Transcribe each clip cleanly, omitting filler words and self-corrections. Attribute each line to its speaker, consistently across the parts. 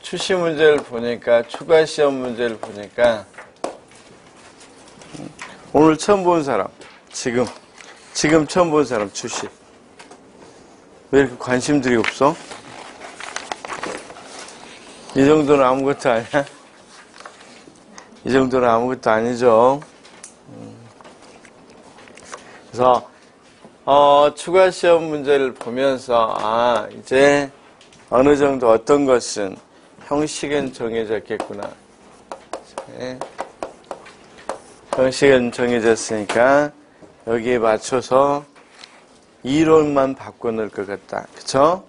Speaker 1: 출시 문제를 보니까, 추가 시험 문제를 보니까, 오늘 처음 본 사람, 지금 처음 본 사람 출시. 왜 이렇게 관심들이 없어? 이 정도는 아무것도 아니야? 이 정도는 아무것도 아니죠. 그래서, 추가 시험 문제를 보면서, 이제 어느 정도 어떤 것은 형식은 정해졌겠구나. 네. 형식은 정해졌으니까 여기에 맞춰서 이론만 바꿔놓을 것 같다. 그쵸?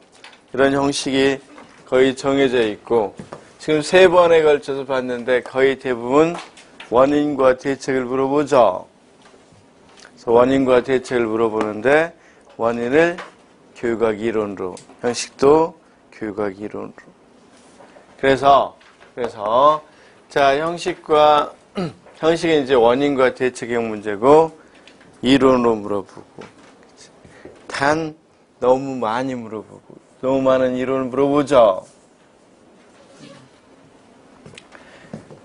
Speaker 1: 이런 형식이 거의 정해져 있고, 지금 3번에 걸쳐서 봤는데 거의 대부분 원인과 대책을 물어보죠. 그래서 원인과 대책을 물어보는데 원인을 교육학 이론으로, 형식도 교육학 이론으로. 그래서 자, 형식은 이제 원인과 대책형 문제고 이론으로 물어보고, 단 너무 많이 물어보고, 너무 많은 이론을 물어보죠.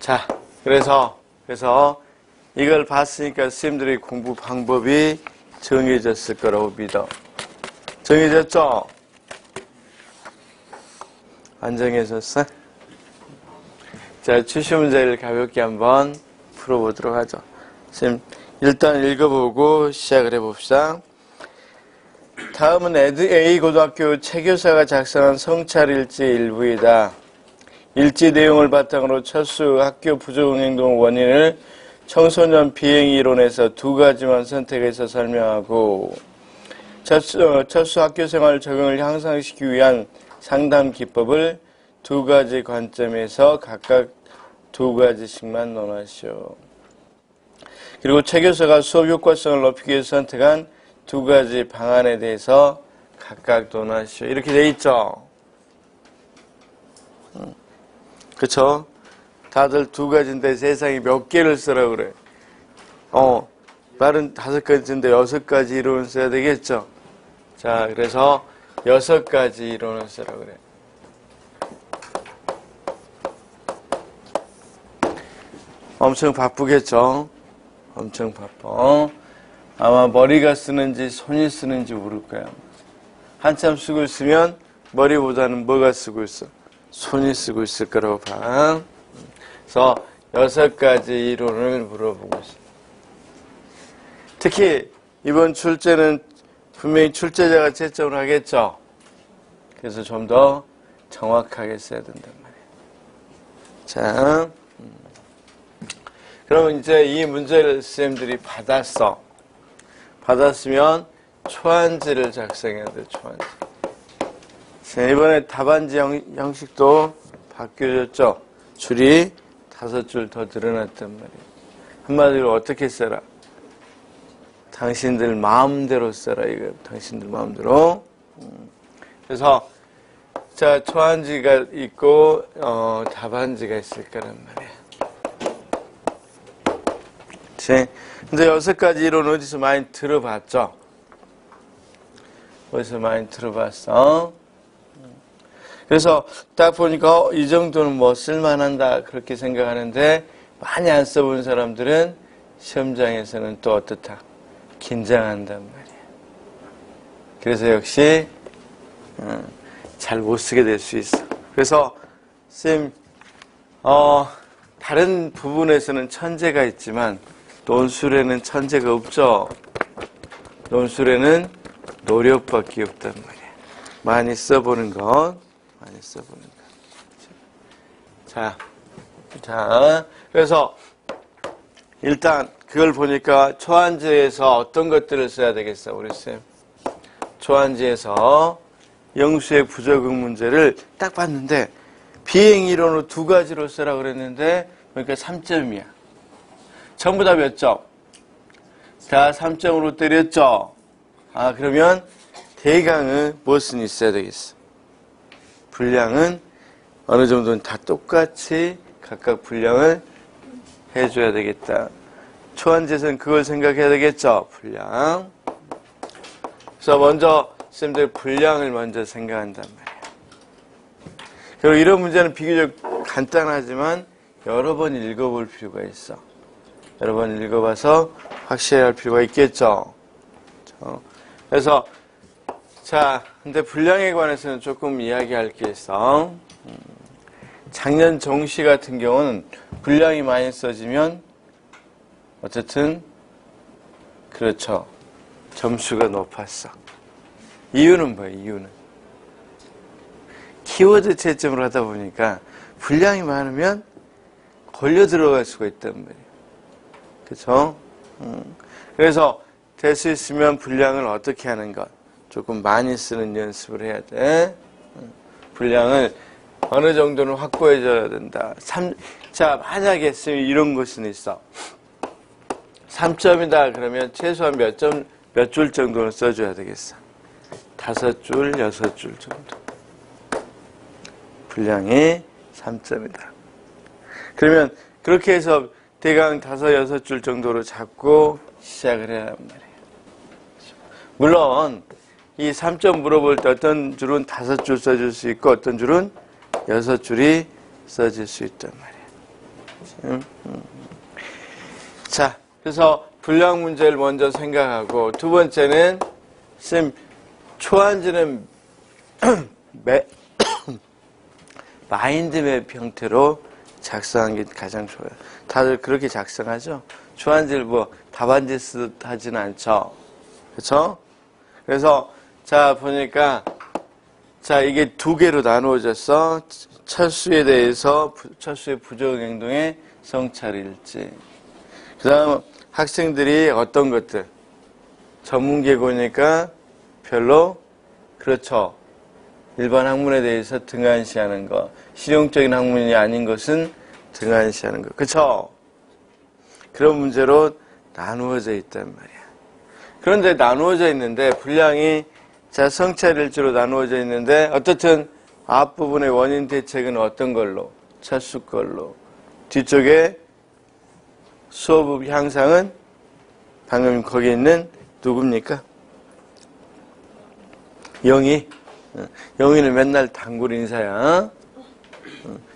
Speaker 1: 자, 그래서 이걸 봤으니까 선생님들의 공부 방법이 정해졌을 거라고 믿어. 정해졌죠? 안 정해졌어? 자, 출시 문제를 가볍게 한번 풀어보도록 하죠. 선생님, 일단 읽어보고 시작을 해봅시다. 다음은 A고등학교 최교사가 작성한 성찰일지 일부이다. 일지 내용을 바탕으로 철수 학교 부적응행동 원인을 청소년 비행 이론에서 2가지만 선택해서 설명하고, 철수 학교 생활 적응을 향상시키기 위한 상담 기법을 2가지 관점에서 각각 2가지씩만 논하시오. 그리고 최 교수가 수업 효과성을 높이기 위해서 선택한 2가지 방안에 대해서 각각 논하시오. 이렇게 돼 있죠? 그쵸? 다들 2가지인데 세상에 몇 개를 쓰라고 그래. 말은 5가지인데 6가지 이론을 써야 되겠죠? 자, 그래서 6가지 이론을 쓰라고 그래. 엄청 바쁘겠죠? 엄청 바빠. 아마 머리가 쓰는지 손이 쓰는지 모를 거야. 한참 쓰고 있으면 머리보다는 뭐가 쓰고 있어? 손이 쓰고 있을 거라고 봐. 그래서 6가지 이론을 물어보고 있어. 특히 이번 출제는 분명히 출제자가 채점을 하겠죠? 그래서 좀 더 정확하게 써야 된단 말이에요. 자, 그러면 이제 이 문제를 선생님들이 받았어. 받았으면 초안지를 작성해야 돼, 초안지. 자, 이번에 답안지 형식도 바뀌어졌죠? 줄이 5줄 더 늘어났단 말이에요. 한마디로 어떻게 써라? 당신들 마음대로 써라, 이거. 당신들 마음대로. 그래서, 자, 초안지가 있고, 답안지가 있을 거란 말이에요. 근데 6가지 이론 어디서 많이 들어봤죠? 어디서 많이 들어봤어? 그래서 딱 보니까 이 정도는 뭐 쓸만한다 그렇게 생각하는데, 많이 안 써본 사람들은 시험장에서는 또 어떻다? 긴장한단 말이야. 그래서 역시 잘 못 쓰게 될 수 있어. 그래서 쌤, 다른 부분에서는 천재가 있지만 논술에는 천재가 없죠. 논술에는 노력밖에 없단 말이야. 많이 써보는 것. 자, 그래서 일단 그걸 보니까 초안지에서 어떤 것들을 써야 되겠어, 우리 쌤? 초안지에서 영수의 부적응 문제를 딱 봤는데 비행 이론으로 2가지로 쓰라고 그랬는데 그러니까 3점이야. 전부 다 몇 점? 다 3점으로 때렸죠? 그러면 대강은 무엇은 있어야 되겠어? 분량은 어느 정도는 다 똑같이 각각 분량을 해줘야 되겠다. 초안지에서는 그걸 생각해야 되겠죠. 분량. 그래서 먼저 쌤들 분량을 먼저 생각한단 말이에요. 그리고 이런 문제는 비교적 간단하지만 여러 번 읽어볼 필요가 있어. 여러 번 읽어봐서 확실히 할 필요가 있겠죠. 그래서 자, 근데 분량에 관해서는 조금 이야기할 게 있어. 작년 정시 같은 경우는 분량이 많이 써지면 어쨌든 그렇죠. 점수가 높았어. 이유는 뭐예요? 이유는 키워드 채점을 하다 보니까 분량이 많으면 걸려 들어갈 수가 있단 말이에요. 그렇죠? 그래서 될 수 있으면 분량을 어떻게 하는 것 조금 많이 쓰는 연습을 해야 돼. 분량을 어느 정도는 확보해줘야 된다. 자, 만약에 이런 것은 있어. 3점이다 그러면 최소한 몇 줄 정도는 써줘야 되겠어. 5줄, 6줄 정도. 분량이 3점이다. 그러면 그렇게 해서 대강 5, 6줄 정도로 잡고 시작을 해야 한단 말이에요. 물론 이 3점 물어볼 때 어떤 줄은 5줄 써줄 수 있고 어떤 줄은 6줄이 써질 수 있단 말이에요. 자, 그래서 분량 문제를 먼저 생각하고 두 번째는 쌤 초안지는 마인드맵 형태로 작성한 게 가장 좋아요. 다들 그렇게 작성하죠? 초안지를 뭐 답안지 쓰듯 하지는 않죠. 그렇죠? 그래서 자 보니까 자 이게 두 개로 나누어졌어. 철수에 대해서 철수의 부적 행동의 성찰일지. 그 다음 학생들이 어떤 것들 전문계고니까 별로 그렇죠. 일반 학문에 대해서 등한시하는 것, 실용적인 학문이 아닌 것은 등한시하는 것. 그렇죠? 그런 문제로 나누어져 있단 말이야. 그런데 나누어져 있는데 분량이 자 성찰일지로 나누어져 있는데 어떻든 앞부분의 원인 대책은 어떤 걸로? 철수 걸로. 뒤쪽에 수업 향상은 방금 거기 있는 누굽니까? 영희. 영희는 맨날 단골 인사야.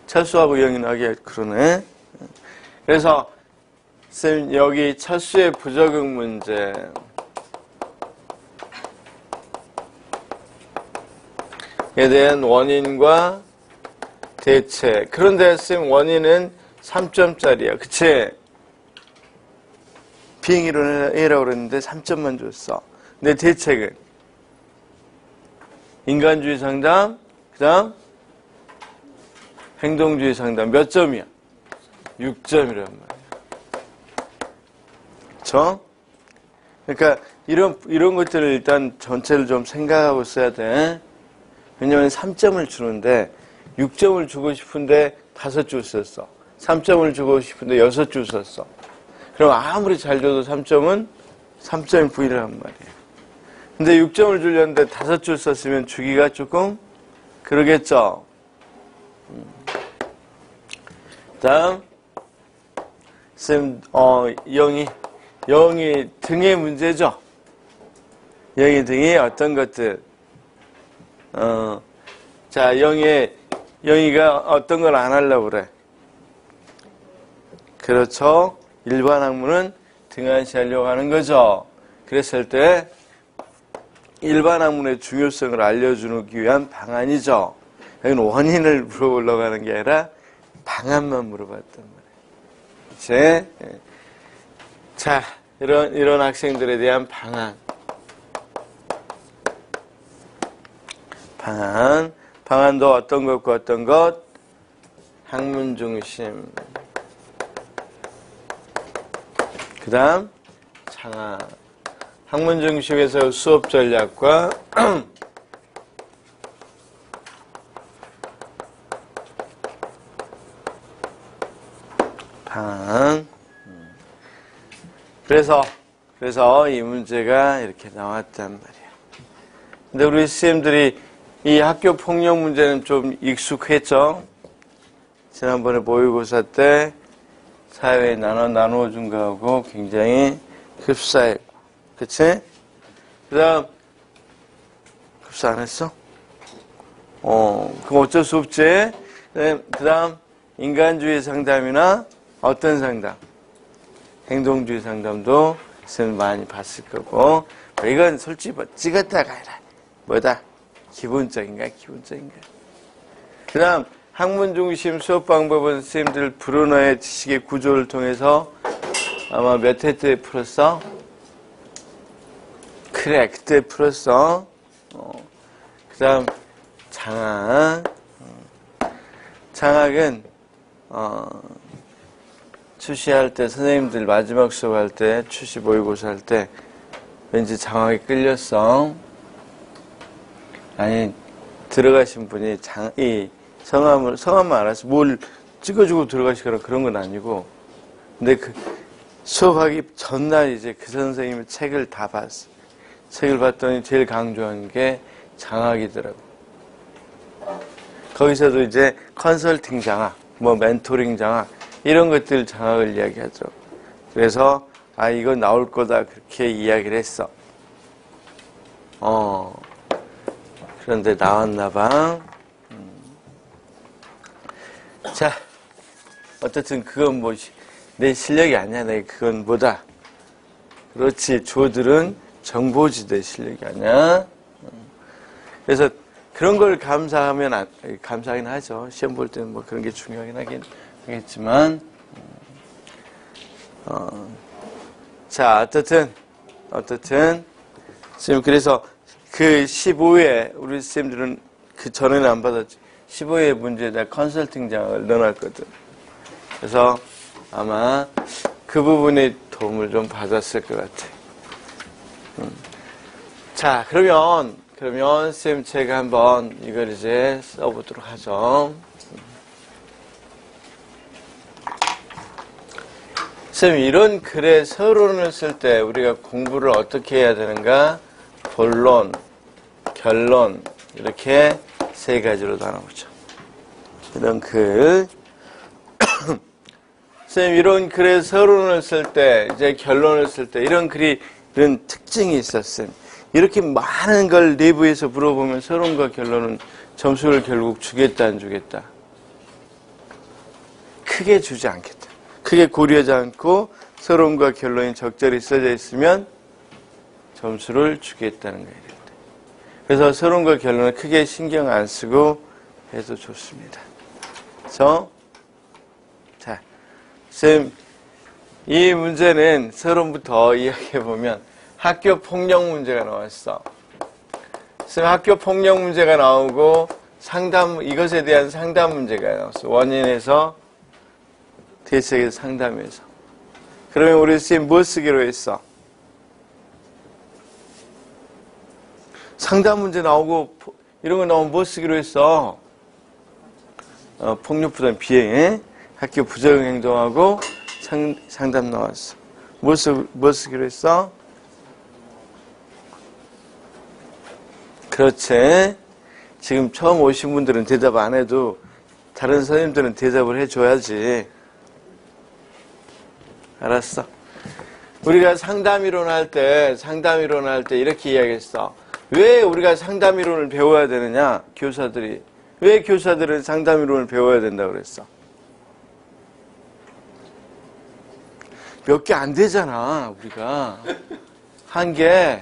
Speaker 1: 철수하고 영희는 하게 그러네. 그래서 쌤 여기 철수의 부적응 문제에 대한 원인과 대책. 그런데 쌤 원인은 3점짜리야. 그치? 비행이론 해라고 그랬는데 3점만 줬어. 근데 대책은 인간주의 상담, 그 다음 행동주의 상담 몇 점이야? 6점이란 말이야. 그쵸? 그러니까 이런 것들을 일단 전체를 좀 생각하고 써야 돼. 왜냐면 3점을 주는데 6점을 주고 싶은데 5줄 썼어. 3점을 주고 싶은데 6줄 썼어. 그럼 아무리 잘 줘도 3점은 3점이 부인이란 말이에요. 근데 6점을 주려는데 5줄 썼으면 주기가 조금 그러겠죠. 다음 쌤 영희 등의 문제죠. 영희 등이 어떤 것들 자 영희가 어떤 걸 안 하려고 그래. 그렇죠. 일반 학문은 등한시하려고 하는 거죠. 그랬을 때 일반 학문의 중요성을 알려주기 위한 방안이죠. 여기는 원인을 물어보려고 하는 게 아니라 방안만 물어봤단 말이에요. 그치? 자, 이런 학생들에 대한 방안도 어떤 것과 어떤 것? 학문 중심. 그 다음, 창안. 학문 중심에서 수업 전략과 방안. 그래서 이 문제가 이렇게 나왔단 말이에요. 근데 우리 선생님들이 이 학교 폭력 문제는 좀 익숙했죠? 지난번에 모의고사 때 사회에 나누어 준 거하고 굉장히 흡사했고, 그치? 그 다음, 흡사 안 했어? 그럼 어쩔 수 없지? 그 다음, 인간주의 상담이나 어떤 상담? 행동주의 상담도 쌤 많이 봤을 거고, 이건 솔직히 뭐 찍었다가 아니라, 뭐다? 기본적인가? 그 다음, 학문 중심 수업 방법은 선생님들 브루너의 지식의 구조를 통해서 아마 몇 회 때 풀었어? 그래, 그때 풀었어. 그 다음, 장학. 장학은, 출시할 때, 선생님들 마지막 수업할 때, 출시 모의고사 할 때, 왠지 장학이 끌렸어. 아니, 들어가신 분이 성함만 알아서 뭘 찍어주고 들어가시거나 그런 건 아니고, 근데 그 수업하기 전날 이제 그 선생님의 책을 다 봤어. 책을 봤더니 제일 강조한 게 장학이더라고. 거기서도 이제 컨설팅 장학, 뭐 멘토링 장학, 이런 것들 장학을 이야기하더라고. 그래서, 이거 나올 거다, 그렇게 이야기를 했어. 그런데 나왔나 봐. 자, 어쨌든 그건 뭐, 내 실력이 아니야. 그건 뭐다. 그렇지. 조들은 정보지대 실력이 아니야. 그래서 그런 걸 감사하긴 하죠. 시험 볼 때는 뭐 그런 게 중요하긴 하겠지만. 자, 어쨌든. 지금 그래서 그 15회, 우리 쌤들은 그 전에는 안 받았지. 15회 문제에다 컨설팅 장을 넣어놨거든. 그래서 아마 그 부분에 도움을 좀 받았을 것 같아. 자, 그러면 쌤 제가 한번 이걸 이제 써보도록 하죠. 쌤, 이런 글의 서론을 쓸 때 우리가 공부를 어떻게 해야 되는가? 본론, 결론, 이렇게 세 가지로 나눠보죠. 이런 글. 쌤, 이런 글의 서론을 쓸 때, 이제 결론을 쓸 때, 이런 특징이 있어, 쌤. 이렇게 많은 걸 내부에서 물어보면 서론과 결론은 점수를 결국 주겠다, 안 주겠다? 크게 주지 않겠다. 크게 고려하지 않고 서론과 결론이 적절히 써져 있으면 점수를 주겠다는 거예요. 그래서 서론과 결론을 크게 신경 안 쓰고 해도 좋습니다. 그래서, 자, 쌤, 이 문제는 서론부터 이야기해보면 학교 폭력 문제가 나왔어. 쌤, 학교 폭력 문제가 나오고 이것에 대한 상담 문제가 나왔어. 원인에서 대책에서 상담해서. 그러면 우리 쌤 뭐 쓰기로 했어? 상담 문제 나오고 이런 거 나오면 뭐 쓰기로 했어? 폭력부단 비행, 학교 부적응 행동하고 상담 나왔어. 뭐 쓰기로 했어? 그렇지. 지금 처음 오신 분들은 대답 안 해도 다른 선생님들은 대답을 해줘야지. 알았어. 우리가 상담이론 할 때 이렇게 이야기했어. 왜 우리가 상담이론을 배워야 되느냐? 교사들이. 왜 교사들은 상담이론을 배워야 된다고 그랬어? 몇 개 안 되잖아, 우리가. 한 개.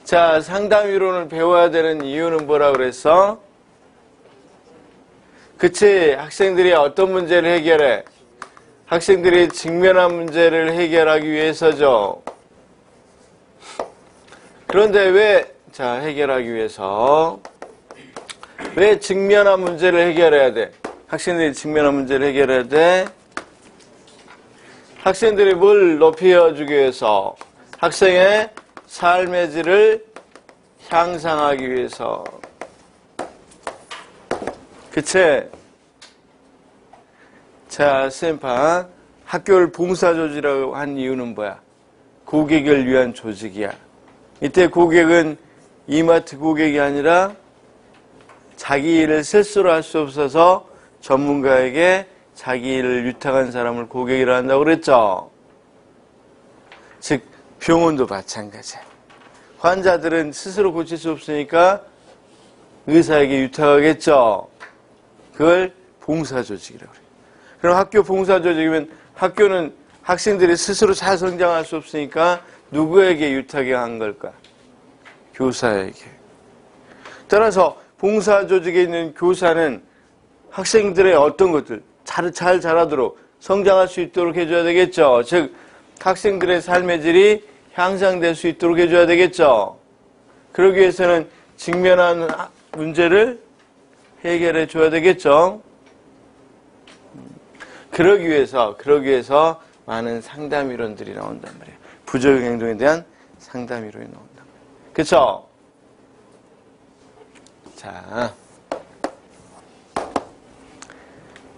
Speaker 1: 자, 상담이론을 배워야 되는 이유는 뭐라 그랬어? 그치, 학생들이 어떤 문제를 해결해? 학생들이 직면한 문제를 해결하기 위해서죠. 그런데 해결하기 위해서 왜 직면한 문제를 해결해야 돼? 학생들이 직면한 문제를 해결해야 돼? 학생들이 뭘 높여주기 위해서? 학생의 삶의 질을 향상하기 위해서. 그치? 자, 쌤파 학교를 봉사조직이라고 한 이유는 뭐야? 고객을 위한 조직이야. 이때 고객은 이마트 고객이 아니라 자기 일을 스스로 할 수 없어서 전문가에게 자기를 유탁한 사람을 고객이라 한다고 그랬죠. 즉 병원도 마찬가지예요. 환자들은 스스로 고칠 수 없으니까 의사에게 유탁하겠죠. 그걸 봉사조직이라고 그래요. 그럼 학교 봉사조직이면 학교는 학생들이 스스로 잘 성장할 수 없으니까 누구에게 유탁한 걸까? 교사에게. 따라서 봉사조직에 있는 교사는 학생들의 어떤 것들 잘 자라도록 성장할 수 있도록 해줘야 되겠죠. 즉 학생들의 삶의 질이 향상될 수 있도록 해줘야 되겠죠. 그러기 위해서는 직면한 문제를 해결해 줘야 되겠죠. 그러기 위해서 많은 상담 이론들이 나온단 말이에요. 부적용 행동에 대한 상담 이론이 나온단 말이에요. 그쵸?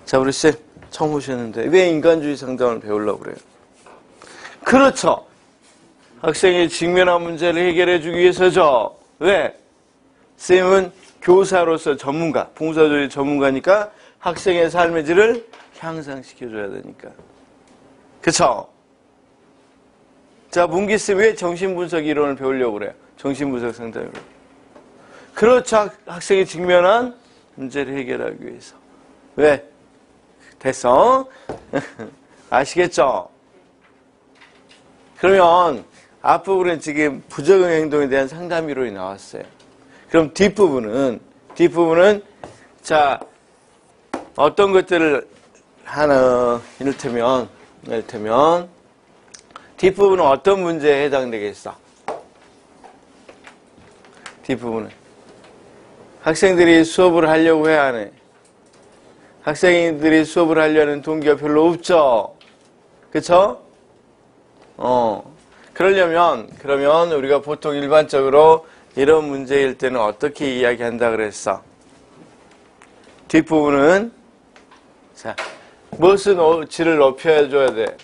Speaker 1: 자, 우리 쌤 처음 오셨는데 왜 인간주의 상담을 배우려고 그래요? 그렇죠. 학생이 직면한 문제를 해결해 주기 위해서죠. 왜? 쌤은 교사로서 전문가, 봉사조직 전문가니까 학생의 삶의 질을 향상시켜줘야 되니까. 그쵸? 자, 문기쌤 왜 정신분석 이론을 배우려고 그래요? 정신분석 상담 이론. 그렇죠. 학생이 직면한 문제를 해결하기 위해서. 왜? 됐어? 아시겠죠? 그러면 앞부분은 지금 부적용 행동에 대한 상담 이론이 나왔어요. 그럼 뒷부분은 자 어떤 것들을 하나 이를테면 뒷부분은 어떤 문제에 해당되겠어? 뒷부분은 학생들이 수업을 하려고 해야 하네. 학생들이 수업을 하려는 동기가 별로 없죠. 그쵸? 그러면 우리가 보통 일반적으로 이런 문제일 때는 어떻게 이야기한다 그랬어? 뒷부분은 자, 무슨 질을 높여줘야 돼?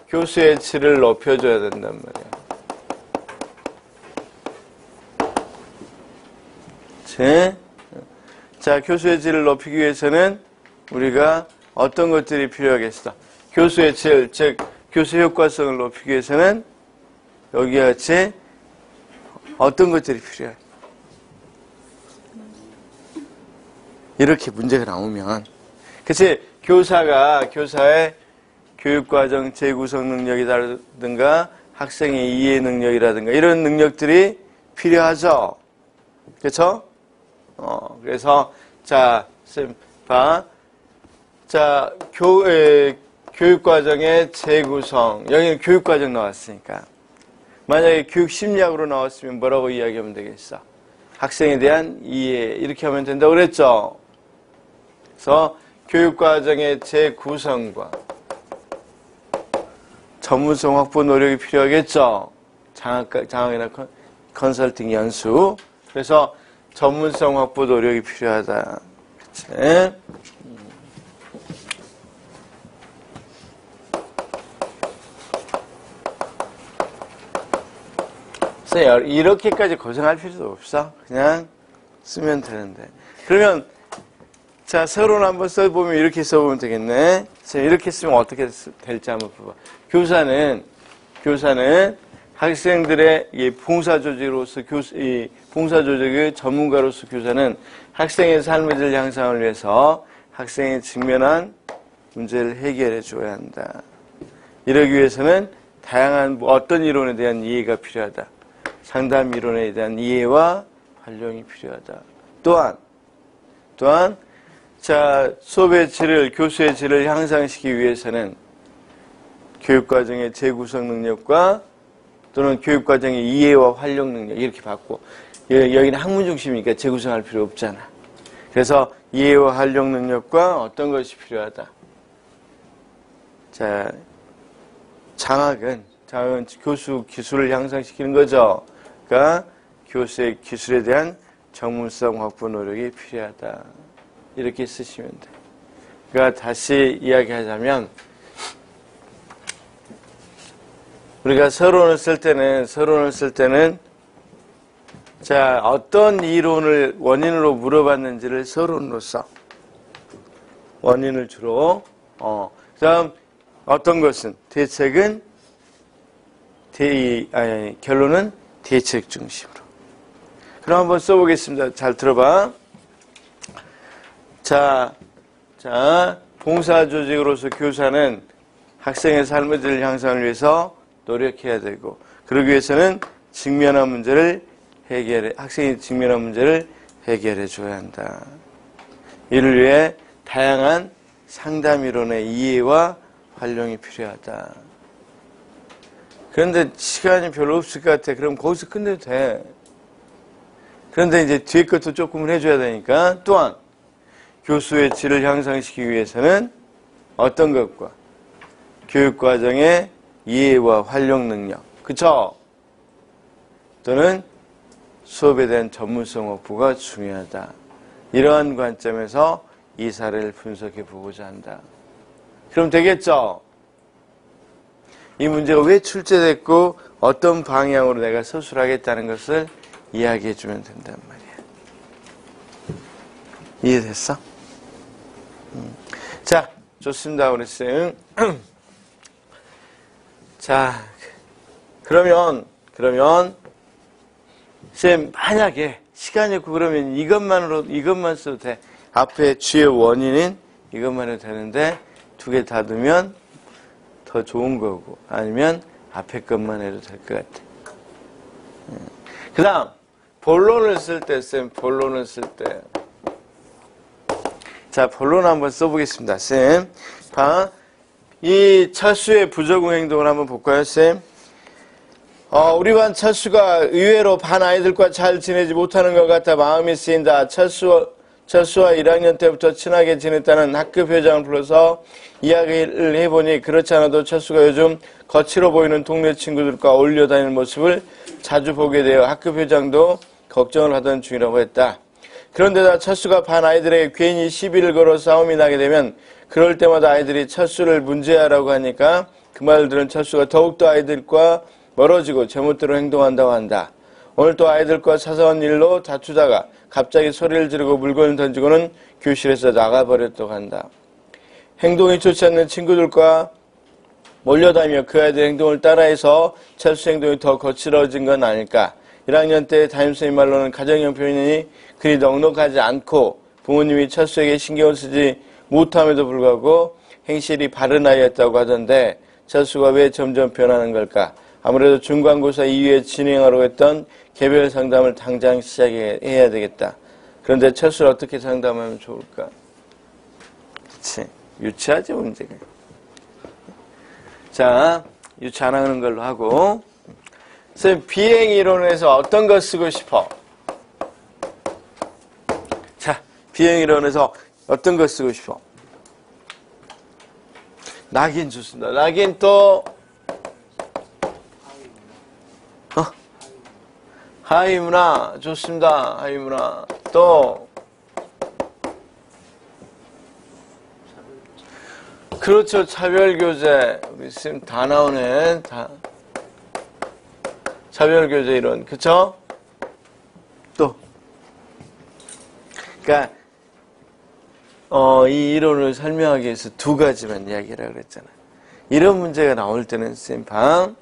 Speaker 1: 교수의 질을 높여줘야 된단 말이야. 자, 교수의 질을 높이기 위해서는 우리가 어떤 것들이 필요하겠어? 교수의 질, 즉 교수 효과성을 높이기 위해서는 여기와 같이 어떤 것들이 필요해? 이렇게 문제가 나오면 그치? 교사의 교육과정 재구성 능력이라든가 학생의 이해 능력이라든가 이런 능력들이 필요하죠. 그렇죠? 그래서 자, 쌤 봐. 자, 교육과정의 재구성. 여기는 교육과정 나왔으니까. 만약에 교육심리학으로 나왔으면 뭐라고 이야기하면 되겠어? 학생에 대한 이해. 이렇게 하면 된다고 그랬죠? 그래서 교육과정의 재구성과 전문성 확보 노력이 필요하겠죠? 장학이나 컨설팅 연수. 그래서 전문성 확보 노력이 필요하다. 그치? 이렇게까지 고생할 필요도 없어. 그냥 쓰면 되는데. 그러면 자, 서론 한번 써보면 이렇게 써보면 되겠네. 이렇게 쓰면 어떻게 될지 한번 봐봐. 교사는 학생들의 이 봉사조직으로서 이 봉사조직의 전문가로서 교사는 학생의 삶의 질 향상을 위해서 학생이 직면한 문제를 해결해 줘야 한다. 이러기 위해서는 다양한 어떤 이론에 대한 이해가 필요하다. 상담 이론에 대한 이해와 활용이 필요하다. 또한 자, 수업의 질을, 교수의 질을 향상시키기 위해서는 교육과정의 재구성 능력과 또는 교육과정의 이해와 활용 능력 이렇게 받고 여기는 학문 중심이니까 재구성할 필요 없잖아. 그래서 이해와 활용 능력과 어떤 것이 필요하다. 자, 장학은 교수 기술을 향상시키는 거죠. 그러니까 교수의 기술에 대한 전문성 확보 노력이 필요하다. 이렇게 쓰시면 돼. 그러니까 다시 이야기하자면 우리가 서론을 쓸 때는 자, 어떤 이론을 원인으로 물어봤는지를 서론으로 써. 원인을 주로. 그다음 어떤 것은 대책은 결론은 대책 중심으로. 그럼 한번 써보겠습니다. 잘 들어봐. 자, 봉사 조직으로서 교사는 학생의 삶의 질 향상을 위해서 노력해야 되고, 그러기 위해서는 학생이 직면한 문제를 해결해 줘야 한다. 이를 위해 다양한 상담 이론의 이해와 활용이 필요하다. 그런데 시간이 별로 없을 것 같아. 그럼 거기서 끝내도 돼. 그런데 이제 뒤에 것도 조금은 해줘야 되니까. 또한 교수의 질을 향상시키기 위해서는 어떤 것과 교육과정의 이해와 활용 능력, 그쵸? 또는 수업에 대한 전문성 확보가 중요하다. 이러한 관점에서 이 사례를 분석해 보고자 한다. 그럼 되겠죠? 이 문제가 왜 출제됐고 어떤 방향으로 내가 서술하겠다는 것을 이야기해 주면 된단 말이야. 이해됐어? 자, 좋습니다, 우리 쌤. 자, 그러면 쌤 만약에 시간이 없고 그러면 이것만 써도 돼. 앞에 주요 원인인 이것만 해도 되는데 두 개 다 두면 더 좋은 거고, 아니면 앞에 것만 해도 될 것 같아. 그 다음 본론을 쓸 때, 쌤 본론을 쓸 때, 자 본론 한번 써보겠습니다. 쌤 봐, 이 철수의 부적응 행동을 한번 볼까요, 쌤? 우리 반 철수가 의외로 반 아이들과 잘 지내지 못하는 것 같아 마음이 쓰인다. 철수와 1학년 때부터 친하게 지냈다는 학급 회장을 불러서 이야기를 해보니 그렇지 않아도 철수가 요즘 거칠어 보이는 동네 친구들과 어울려 다니는 모습을 자주 보게 되어 학급 회장도 걱정을 하던 중이라고 했다. 그런데다 철수가 반 아이들에게 괜히 시비를 걸어 싸움이 나게 되면 그럴 때마다 아이들이 철수를 문제하라고 하니까 그 말을 들은 철수가 더욱더 아이들과 멀어지고 제멋대로 행동한다고 한다. 오늘 또 아이들과 사소한 일로 다투다가 갑자기 소리를 지르고 물건을 던지고는 교실에서 나가버렸다고 한다. 행동이 좋지 않는 친구들과 몰려다니며 그 아이들의 행동을 따라해서 철수 행동이 더 거칠어진 건 아닐까. 1학년 때 담임선생님 말로는 가정형편이 그리 넉넉하지 않고 부모님이 철수에게 신경을 쓰지 못함에도 불구하고 행실이 바른 아이였다고 하던데 철수가 왜 점점 변하는 걸까? 아무래도 중간고사 이후에 진행하려고 했던 개별 상담을 당장 시작해야 되겠다. 그런데 철수를 어떻게 상담하면 좋을까? 그치. 유치하지, 문제가. 자, 유치 안 하는 걸로 하고. 선생님, 비행이론에서 어떤 거 쓰고 싶어? 자, 비행이론에서 어떤 거 쓰고 싶어? 낙인 좋습니다. 낙인 또, 하위문화 좋습니다. 하위문화 또 그렇죠. 차별교제 우리 쌤 다 나오네. 다 차별교제 이론 그쵸? 또 그러니까 이 이론을 설명하기 위해서 두 가지만 이야기하라고 그랬잖아. 이런 문제가 나올 때는 쌤 방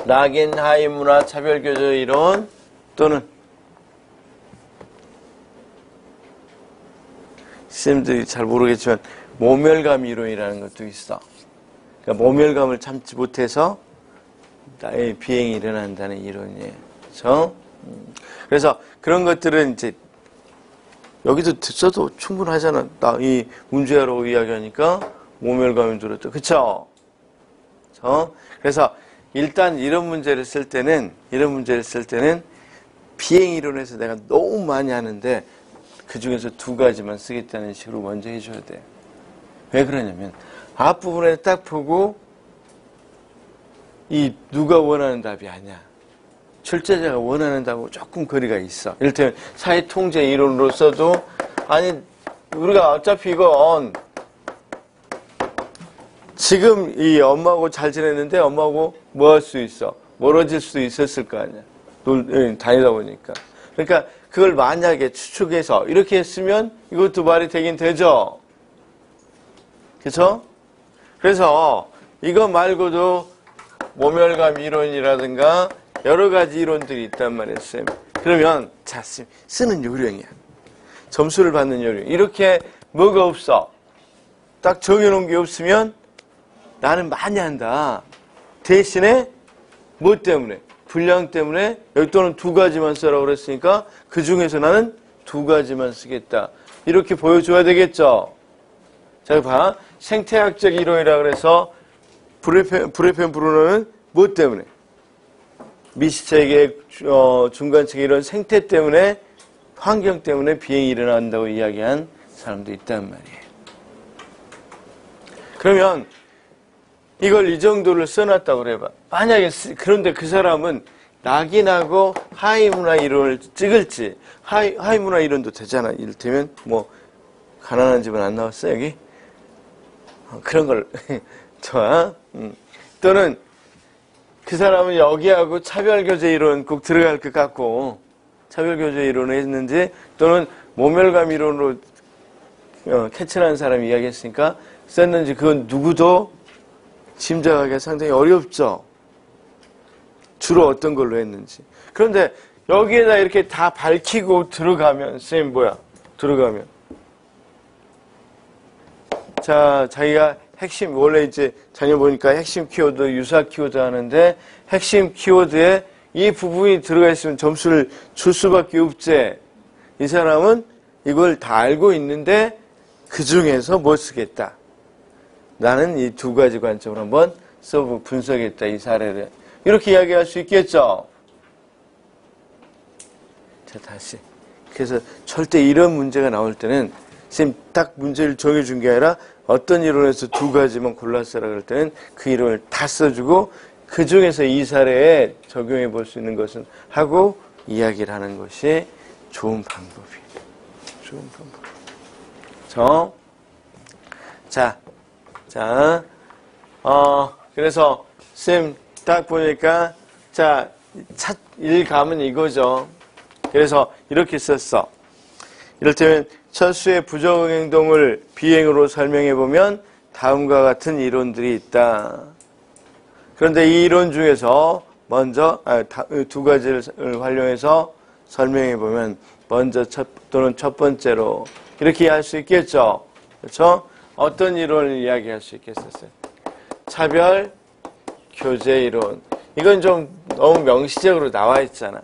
Speaker 1: 낙인 하위문화 차별교제 이론 또는 쌤들이 잘 모르겠지만 모멸감 이론이라는 것도 있어. 그러니까 모멸감을 참지 못해서 나의 비행이 일어난다는 이론이에요. 그렇죠? 그래서 그런 것들은 이제 여기서 써도 충분하잖아. 나 이 문제로 이야기하니까 모멸감이 들었죠. 그렇죠? 그래서 일단 이런 문제를 쓸 때는 비행 이론에서 내가 너무 많이 하는데 그 중에서 두 가지만 쓰겠다는 식으로 먼저 해줘야 돼. 왜 그러냐면 앞부분에 딱 보고 이 누가 원하는 답이 아니야. 출제자가 원하는 답하고 조금 거리가 있어. 이를테면 사회통제 이론으로서도 아니 우리가 어차피 이건 지금 이 엄마하고 잘 지냈는데 엄마하고 뭐 할 수 있어? 멀어질 수도 있었을 거 아니야. 다니다 보니까. 그러니까 그걸 만약에 추측해서 이렇게 했으면 이것도 말이 되긴 되죠. 그쵸? 그래서 이거 말고도 모멸감 이론이라든가 여러 가지 이론들이 있단 말이에요, 쌤. 그러면, 자, 쌤, 쓰는 요령이야. 점수를 받는 요령. 이렇게 뭐가 없어. 딱 정해놓은 게 없으면 나는 많이 한다. 대신에 뭐 때문에? 분량 때문에 여기 또는 두 가지만 쓰라고 그랬으니까 그 중에서 나는 두 가지만 쓰겠다. 이렇게 보여줘야 되겠죠? 자, 봐. 생태학적 이론이라 그래서 브레펜 브루너는 뭐 때문에? 미시체계, 중간체계 이런 생태 때문에 환경 때문에 비행이 일어난다고 이야기한 사람도 있단 말이에요. 그러면 이걸 이 정도를 써놨다고 그래봐. 만약에 그런데 그 사람은 낙인하고 하이문화 이론을 찍을지 하이문화 이론도 되잖아. 이를테면 뭐 가난한 집은 안 나왔어 여기? 그런 걸 좋아. 또는 그 사람은 여기하고 차별교제 이론 꼭 들어갈 것 같고 차별교제 이론을 했는지 또는 모멸감 이론으로 캐치하는 사람이 이야기했으니까 썼는지 그건 누구도 짐작하기가 상당히 어렵죠. 주로 어떤 걸로 했는지. 그런데 여기에다 이렇게 다 밝히고 들어가면 쌤 뭐야? 들어가면 자 자기가 핵심 원래 이제 자녀 보니까 핵심 키워드 유사 키워드 하는데 핵심 키워드에 이 부분이 들어가 있으면 점수를 줄 수밖에 없지. 이 사람은 이걸 다 알고 있는데 그 중에서 뭐 쓰겠다. 나는 이 두 가지 관점으로 한번 써보고 분석했다. 이 사례를. 이렇게 이야기할 수 있겠죠. 자 다시. 그래서 절대 이런 문제가 나올 때는 선생님 딱 문제를 정해준 게 아니라 어떤 이론에서 두 가지만 골랐어라 그럴 때는 그 이론을 다 써주고 그 중에서 이 사례에 적용해 볼 수 있는 것은 하고 이야기를 하는 것이 좋은 방법이에요. 좋은 방법. 그래서 쌤 딱 보니까 자, 첫 일감은 이거죠. 그래서 이렇게 썼어. 이를테면 철수의 부정 행동을 비행으로 설명해 보면 다음과 같은 이론들이 있다. 그런데 이 이론 중에서 먼저 두 가지를 활용해서 설명해 보면 먼저 또는 첫 번째로 이렇게 할 수 있겠죠. 그렇죠? 어떤 이론을 이야기할 수 있겠었어요? 차별 교제 이론. 이건 좀 너무 명시적으로 나와 있잖아.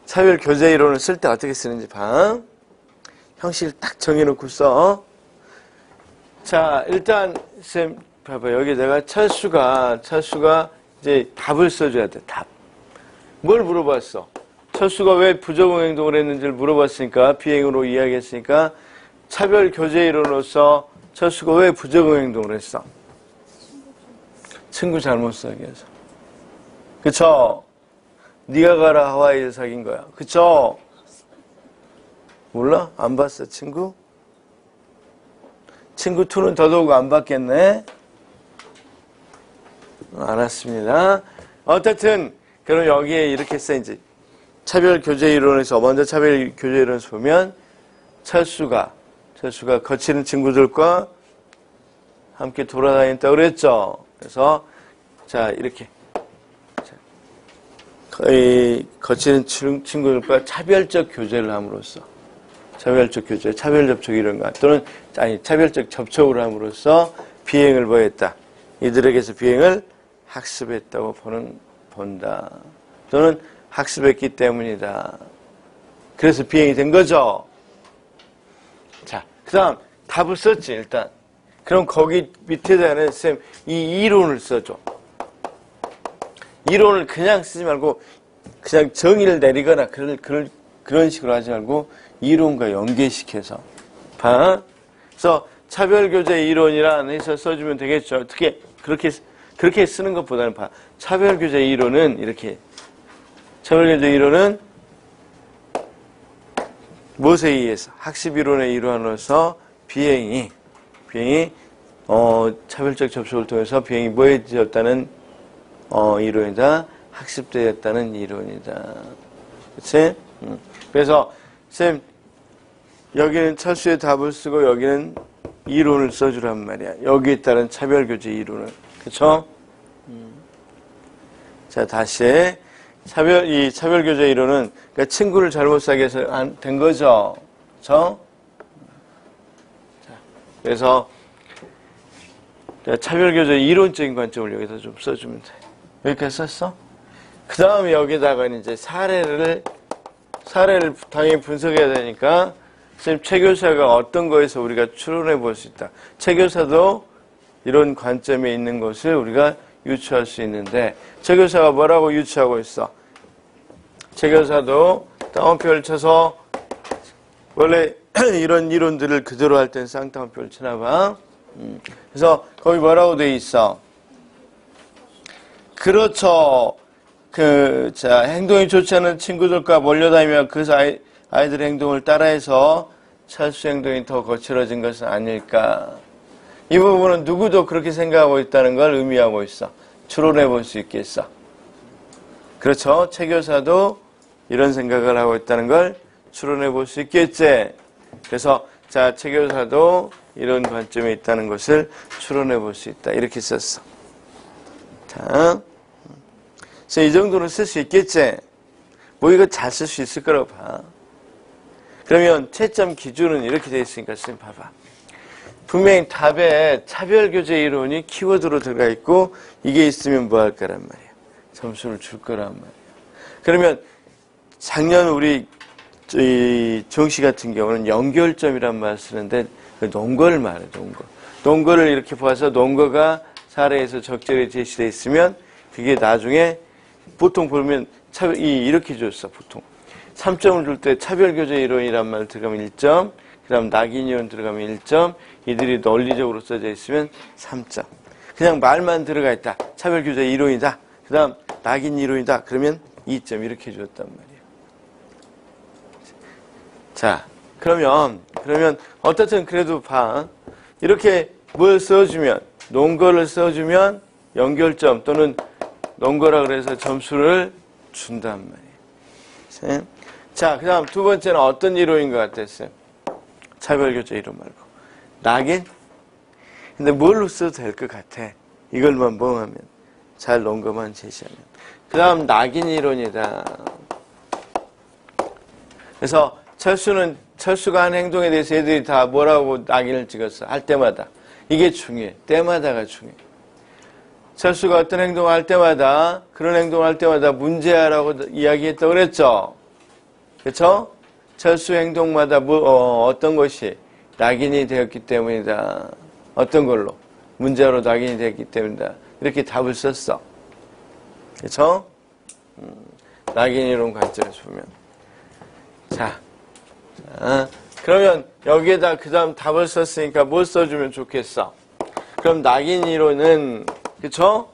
Speaker 1: 차별 교제 이론을 쓸 때 어떻게 쓰는지 봐. 형식을 딱 정해놓고 써. 자, 일단 쌤 봐봐. 여기 내가 철수가 이제 답을 써줘야 돼. 답. 뭘 물어봤어? 철수가 왜 부적응 행동을 했는지를 물어봤으니까 비행으로 이야기했으니까 차별 교제 이론으로서 철수가 왜 부적응 행동을 했어? 친구 잘못 사귀어서. 해서. 그쵸? 네가 가라 하와이에서 사귄 거야. 그쵸? 몰라? 안 봤어, 친구? 친구 2는 더더욱 안 봤겠네? 알았습니다. 어쨌든, 그럼 여기에 이렇게 써, 이제. 차별교제 이론에서, 먼저 차별교제 이론에서 보면, 철수가 거치는 친구들과 함께 돌아다녔다고 그랬죠? 그래서, 자, 이렇게. 거치는 친구들과 차별적 교제를 함으로써 차별적 교제, 차별 접촉 이런 거 또는 차별적 접촉을 함으로써 비행을 뭐했다. 이들에게서 비행을 학습했다고 본다. 또는 학습했기 때문이다. 그래서 비행이 된 거죠. 자, 그 다음 답을 썼지 일단. 그럼 거기 밑에다는 쌤 이 이론을 써줘. 이론을 그냥 쓰지 말고 그냥 정의를 내리거나 그런 식으로 하지 말고 이론과 연계시켜서 봐. 그래서 차별교제 이론이라 해서 써주면 되겠죠. 어떻게 그렇게 쓰는 것보다는 봐. 차별교제 이론은 이렇게 차별교제 이론은 무엇에 의해서 학습 이론의 일환으로서 비행이 차별적 접촉을 통해서 비행이 뭐해졌다는 이론이다. 학습되었다는 이론이다. 그치? 그래서, 쌤, 여기는 철수의 답을 쓰고, 여기는 이론을 써주란 말이야. 여기에 따른 차별교제 이론을. 그쵸? 자, 다시. 이 차별교제 이론은, 그러니까 친구를 잘못 사귀게 해서 된 거죠. 그쵸? 자, 그래서, 차별교제 이론적인 관점을 여기다 좀 써주면 돼. 여기까지 썼어? 그 다음에 여기다가 이제 사례를 당연히 분석해야 되니까, 선생님, 최 교사가 어떤 거에서 우리가 추론해 볼 수 있다. 최 교사도 이런 관점에 있는 것을 우리가 유추할 수 있는데, 최 교사가 뭐라고 유추하고 있어? 최 교사도 따옴표를 쳐서, 원래 이런 이론들을 그대로 할 땐 쌍따옴표를 쳐놔봐. 그래서 거기 뭐라고 돼 있어? 그렇죠. 행동이 좋지 않은 친구들과 몰려다니며 그래서 아이들의 행동을 따라해서 찰수 행동이 더 거칠어진 것은 아닐까. 이 부분은 누구도 그렇게 생각하고 있다는 걸 의미하고 있어. 추론해 볼 수 있겠어. 그렇죠. 최 교사도 이런 생각을 하고 있다는 걸 추론해 볼 수 있겠지. 그래서 최 교사도 이런 관점에 있다는 것을 추론해 볼 수 있다. 이렇게 썼어. 자, 그래서 이 정도는 쓸 수 있겠지. 뭐 이거 잘 쓸 수 있을 거라고 봐. 그러면 채점 기준은 이렇게 돼 있으니까 선생님 봐봐. 분명히 답에 차별교제 이론이 키워드로 들어가 있고 이게 있으면 뭐 할 거란 말이야. 점수를 줄 거란 말이야. 그러면 작년 우리 정시 같은 경우는 연결점이란 말을 쓰는데 논거를 말해. 논거를 이렇게 봐서 논거가 사례에서 적절히 제시되어 있으면 그게 나중에 보통 보면 이렇게 줬어. 보통 3점을 줄 때 차별교제 이론이란 말 들어가면 1점, 그 다음 낙인 이론 들어가면 1점, 이들이 논리적으로 써져 있으면 3점. 그냥 말만 들어가 있다. 차별교제 이론이다. 그 다음 낙인 이론이다. 그러면 2점 이렇게 줬단 말이에요. 자, 그러면 어떻든 그래도 봐. 이렇게 뭘 써주면, 논거를 써주면 연결점 또는 논거라 그래서 점수를 준단 말이에요. 자, 그 다음 두 번째는 어떤 이론인 것 같았어요? 차별교제 이론 말고. 낙인? 근데 뭘로 써도 될 것 같아. 이걸만 봉하면. 잘 논거만 제시하면. 그 다음 낙인 이론이다. 그래서 철수가 한 행동에 대해서 애들이 다 뭐라고 낙인을 찍었어. 할 때마다. 이게 중요해. 때마다가 중요해. 철수가 어떤 행동을 할 때마다, 그런 행동을 할 때마다 문제야라고 이야기했다고 그랬죠? 그렇죠? 철수 행동마다 어떤 것이 낙인이 되었기 때문이다. 어떤 걸로? 문제로 낙인이 되었기 때문이다. 이렇게 답을 썼어. 그렇죠? 낙인 이론 관점에서 보면. 자, 그러면 여기에다 그 다음 답을 썼으니까 뭘 써주면 좋겠어? 그럼 낙인 이론은 그쵸?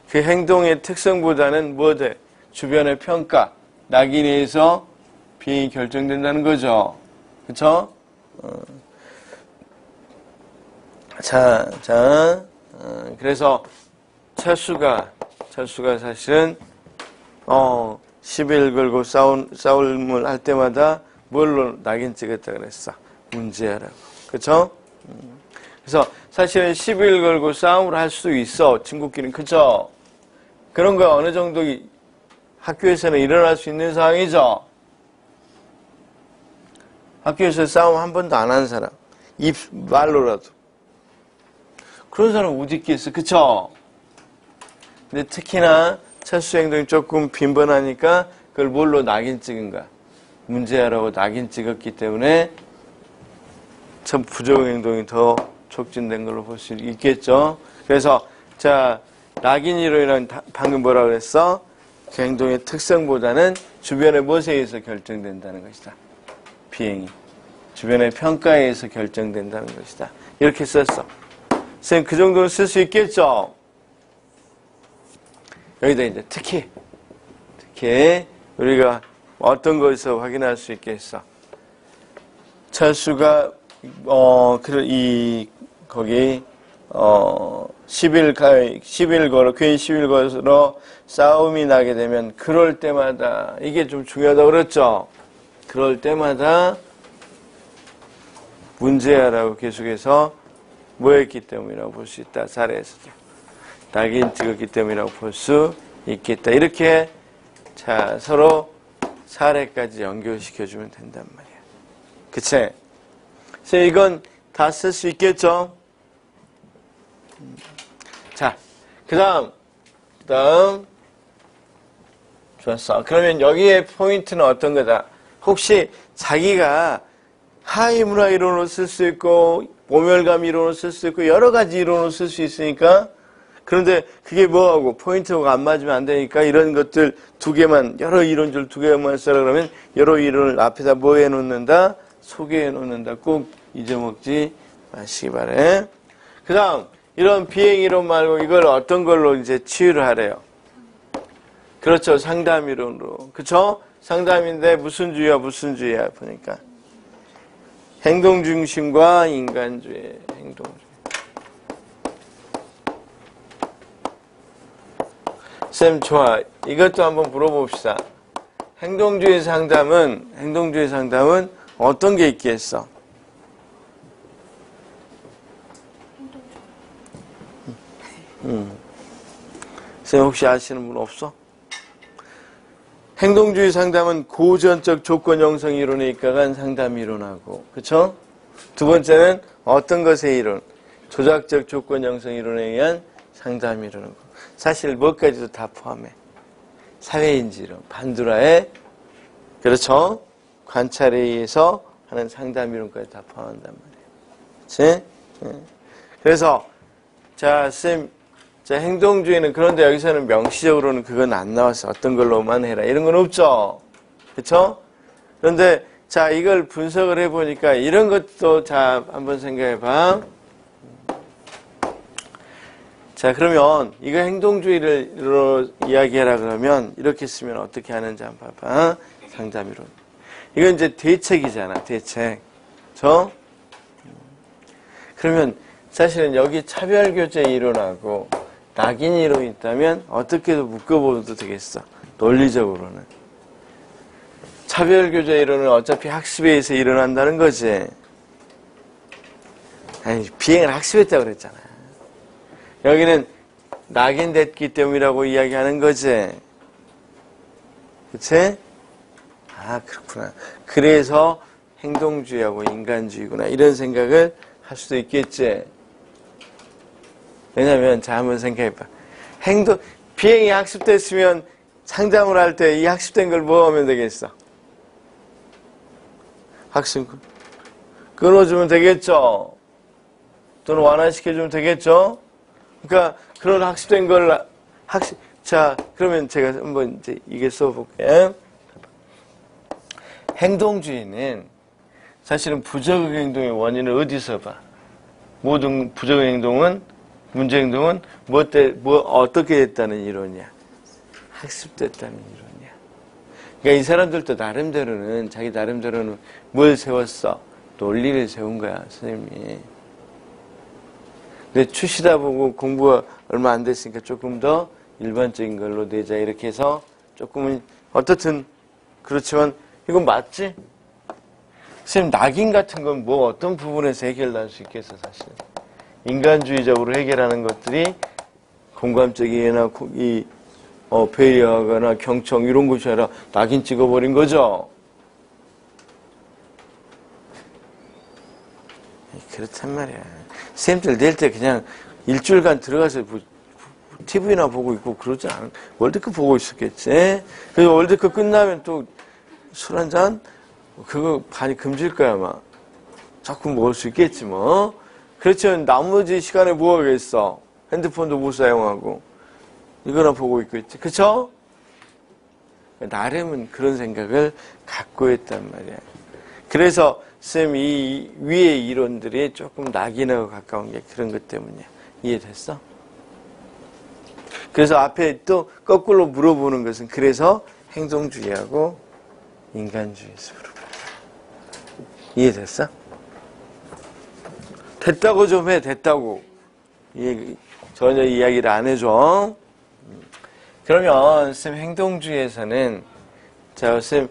Speaker 1: 그 행동의 특성보다는 뭐 돼? 주변의 평가, 낙인에 의해서 비행이 결정된다는 거죠. 그쵸? 그래서 철수가 사실은, 시비를 걸고 싸움을 할 때마다 뭘로 낙인 찍었다 그랬어? 문제야라고. 그쵸? 그래서 사실은 시비를 걸고 싸움을 할 수 있어. 친구끼리는. 그죠? 그런 거 어느 정도 학교에서는 일어날 수 있는 상황이죠. 학교에서 싸움 한 번도 안 한 사람. 말로라도. 그런 사람 어디 있겠어. 그쵸? 근데 특히나 철수 행동이 조금 빈번하니까 그걸 뭘로 낙인 찍은 거야. 문제야라고 낙인 찍었기 때문에 참 부정 행동이 더 촉진된 걸로 볼 수 있겠죠. 그래서 낙인 이론이란 방금 뭐라 그랬어? 그 행동의 특성보다는 주변의 무엇에 의해서 결정된다는 것이다. 비행이. 주변의 평가에 의해서 결정된다는 것이다. 이렇게 썼어. 선생님 그 정도는 쓸 수 있겠죠? 여기다 이제 특히 우리가 어떤 것에서 확인할 수 있겠어? 철수가 거기, 괜히 시비를 걸어 싸움이 나게 되면, 그럴 때마다, 이게 좀 중요하다고 그랬죠? 그럴 때마다 문제야라고 계속해서 뭐였기 때문이라고 볼 수 있다. 사례에서도. 낙인 찍었기 때문이라고 볼 수 있겠다. 이렇게 자 서로 사례까지 연결시켜주면 된단 말이야. 그치? 그래서 이건 다 쓸 수 있겠죠? 자, 그 다음. 좋았어. 그러면 여기에 포인트는 어떤 거다? 혹시 자기가 하이문화 이론으로 쓸 수 있고, 모멸감 이론으로 쓸 수 있고, 여러 가지 이론으로 쓸 수 있으니까, 그런데 그게 뭐하고 포인트가 안 맞으면 안 되니까 이런 것들 두 개만, 여러 이론줄 두 개만 써라 그러면 여러 이론을 앞에다 뭐 해놓는다? 소개해 놓는다. 꼭 잊어먹지 마시기 바래. 그 다음, 이런 비행이론 말고 이걸 어떤 걸로 이제 치유를 하래요? 그렇죠. 상담이론으로. 그쵸? 상담인데 무슨 주의야, 무슨 주의야, 보니까. 행동중심과 인간주의, 행동주의. 쌤, 좋아. 이것도 한번 물어봅시다. 행동주의 상담은 어떤 게 있겠어? 쌤, 혹시 아시는 분 없어? 행동주의 상담은 고전적 조건 형성 이론에 입각한 상담 이론하고, 그쵸? 두 번째는 어떤 것의 이론? 조작적 조건 형성 이론에 의한 상담 이론하고. 사실 뭐까지도 다 포함해. 사회인지 이론, 반두라의, 그렇죠? 관찰에 의해서 하는 상담 이론까지 다 포함한단 말이에요. 그치? 그래서, 자, 쌤, 자, 행동주의는 그런데 여기서는 명시적으로는 그건 안 나왔어. 어떤 걸로만 해라. 이런 건 없죠. 그쵸? 그런데, 자, 이걸 분석을 해보니까 이런 것도 자, 한번 생각해봐. 자, 그러면 이거 행동주의로 이야기해라 그러면 이렇게 쓰면 어떻게 하는지 한번 봐봐. 상담이론. 이건 이제 대책이잖아. 대책. 그쵸? 그러면 사실은 여기 차별교제 이론하고 낙인 이론이 있다면 어떻게도 묶어보도 되겠어. 논리적으로는. 차별교제 이론은 어차피 학습에 의해서 일어난다는 거지. 아니, 비행을 학습했다고 그랬잖아. 여기는 낙인됐기 때문이라고 이야기하는 거지. 그치? 아, 그렇구나. 그래서 행동주의하고 인간주의구나. 이런 생각을 할 수도 있겠지. 왜냐면, 자, 한번 생각해봐. 비행이 학습됐으면 상담을 할 때 이 학습된 걸 뭐 하면 되겠어? 끊어주면 되겠죠? 또는 완화시켜주면 되겠죠? 그러니까, 그런 학습된 걸, 자, 그러면 제가 한번 이제 이게 써볼게요. 행동주의는 사실은 부적응 행동의 원인을 어디서 봐? 모든 부적응 행동은 문제 행동은 어떻게 됐다는 이론이야? 학습됐다는 이론이야. 그러니까 이 사람들도 나름대로는, 자기 나름대로는 뭘 세웠어? 논리를 세운 거야, 선생님이. 근데 추시다 보고 공부가 얼마 안 됐으니까 조금 더 일반적인 걸로 내자. 이렇게 해서 조금은, 어떻든, 그렇지만, 이건 맞지? 선생님, 낙인 같은 건 뭐 어떤 부분에서 해결할 수 있겠어, 사실. 인간주의적으로 해결하는 것들이 공감적이나 배려하거나 경청 이런 것이 아니라 낙인 찍어버린 거죠. 그렇단 말이야. 선생님들 낼 때 그냥 일주일간 들어가서 TV나 보고 있고 그러지 않아. 월드컵 보고 있었겠지. 그래서 월드컵 끝나면 또 술 한잔? 그거 반이 금지일 거야, 아마. 자꾸 먹을 수 있겠지, 뭐. 그렇지만 나머지 시간에 뭐 하겠어? 핸드폰도 못 사용하고. 이거나 보고 있고 있지. 그쵸? 나름은 그런 생각을 갖고 있단 말이야. 그래서, 쌤, 이 위의 이론들이 조금 낙인하고 가까운 게 그런 것 때문이야. 이해됐어? 그래서 앞에 또 거꾸로 물어보는 것은 그래서 행동주의하고 인간주의에서 물어봐. 이해됐어? 됐다고 좀 해, 됐다고. 전혀 이야기를 안 해줘. 그러면, 쌤, 행동주의에서는, 자, 쌤,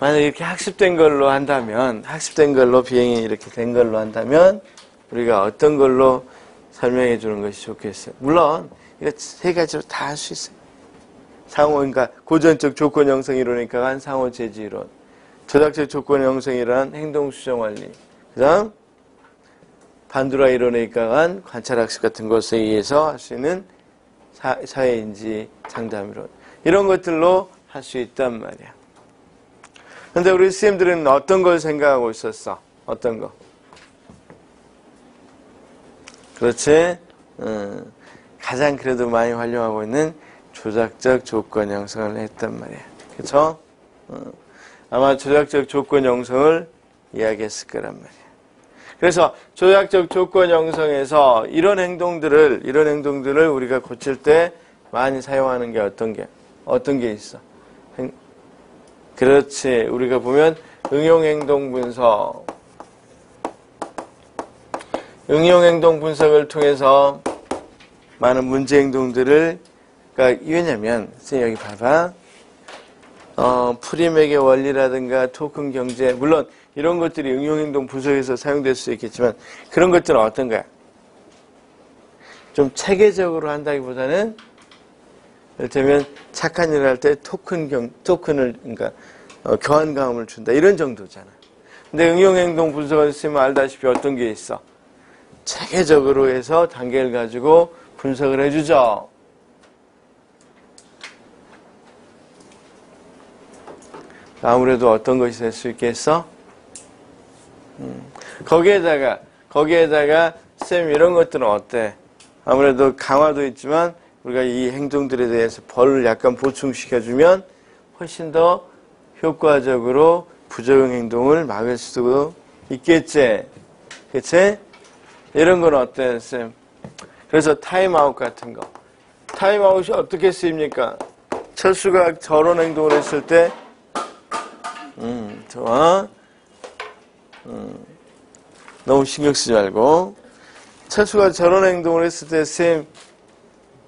Speaker 1: 만약에 이렇게 학습된 걸로 한다면, 학습된 걸로 비행이 이렇게 된 걸로 한다면, 우리가 어떤 걸로 설명해 주는 것이 좋겠어요. 물론, 이거 세 가지로 다 할 수 있어요. 상호, 그러니까 고전적 조건 형성 이론이니까 한 상호 제지 이론. 조작적 조건 형성이란 행동 수정 원리. 그 다음, 반두라 이론에 입각한 관찰학습 같은 것에 의해서 할 수 있는 사회인지 장담 이론. 이런 것들로 할 수 있단 말이야. 근데 우리 스님들은 어떤 걸 생각하고 있었어? 어떤 거? 그렇지? 가장 그래도 많이 활용하고 있는 조작적 조건 형성을 했단 말이야. 그쵸? 아마 조작적 조건 형성을 이야기했을 거란 말이야. 그래서 조작적 조건 형성에서 이런 행동들을 우리가 고칠 때 많이 사용하는 게 어떤 게 있어? 그렇지. 우리가 보면 응용행동 분석. 응용행동 분석을 통해서 많은 문제 행동들을, 그러니까 왜냐면, 선생님 여기 봐봐. 프리맥의 원리라든가 토큰 경제, 물론 이런 것들이 응용행동 분석에서 사용될 수 있겠지만 그런 것들은 어떤 거야? 좀 체계적으로 한다기보다는 이를테면 착한 일을 할 때 토큰을 그러니까 교환감을 준다 이런 정도잖아. 근데 응용행동 분석을 쓰면 알다시피 어떤 게 있어? 체계적으로 해서 단계를 가지고 분석을 해주죠. 아무래도 어떤 것이 될 수 있겠어? 거기에다가 쌤 이런 것들은 어때? 아무래도 강화도 있지만 우리가 이 행동들에 대해서 벌을 약간 보충시켜주면 훨씬 더 효과적으로 부적응 행동을 막을 수도 있겠지. 그치? 이런 건 어때, 쌤? 그래서 타임아웃 같은 거. 타임아웃이 어떻게 쓰입니까? 철수가 저런 행동을 했을 때 좋아. 너무 신경 쓰지 말고. 철수가 저런 행동을 했을 때, 쌤,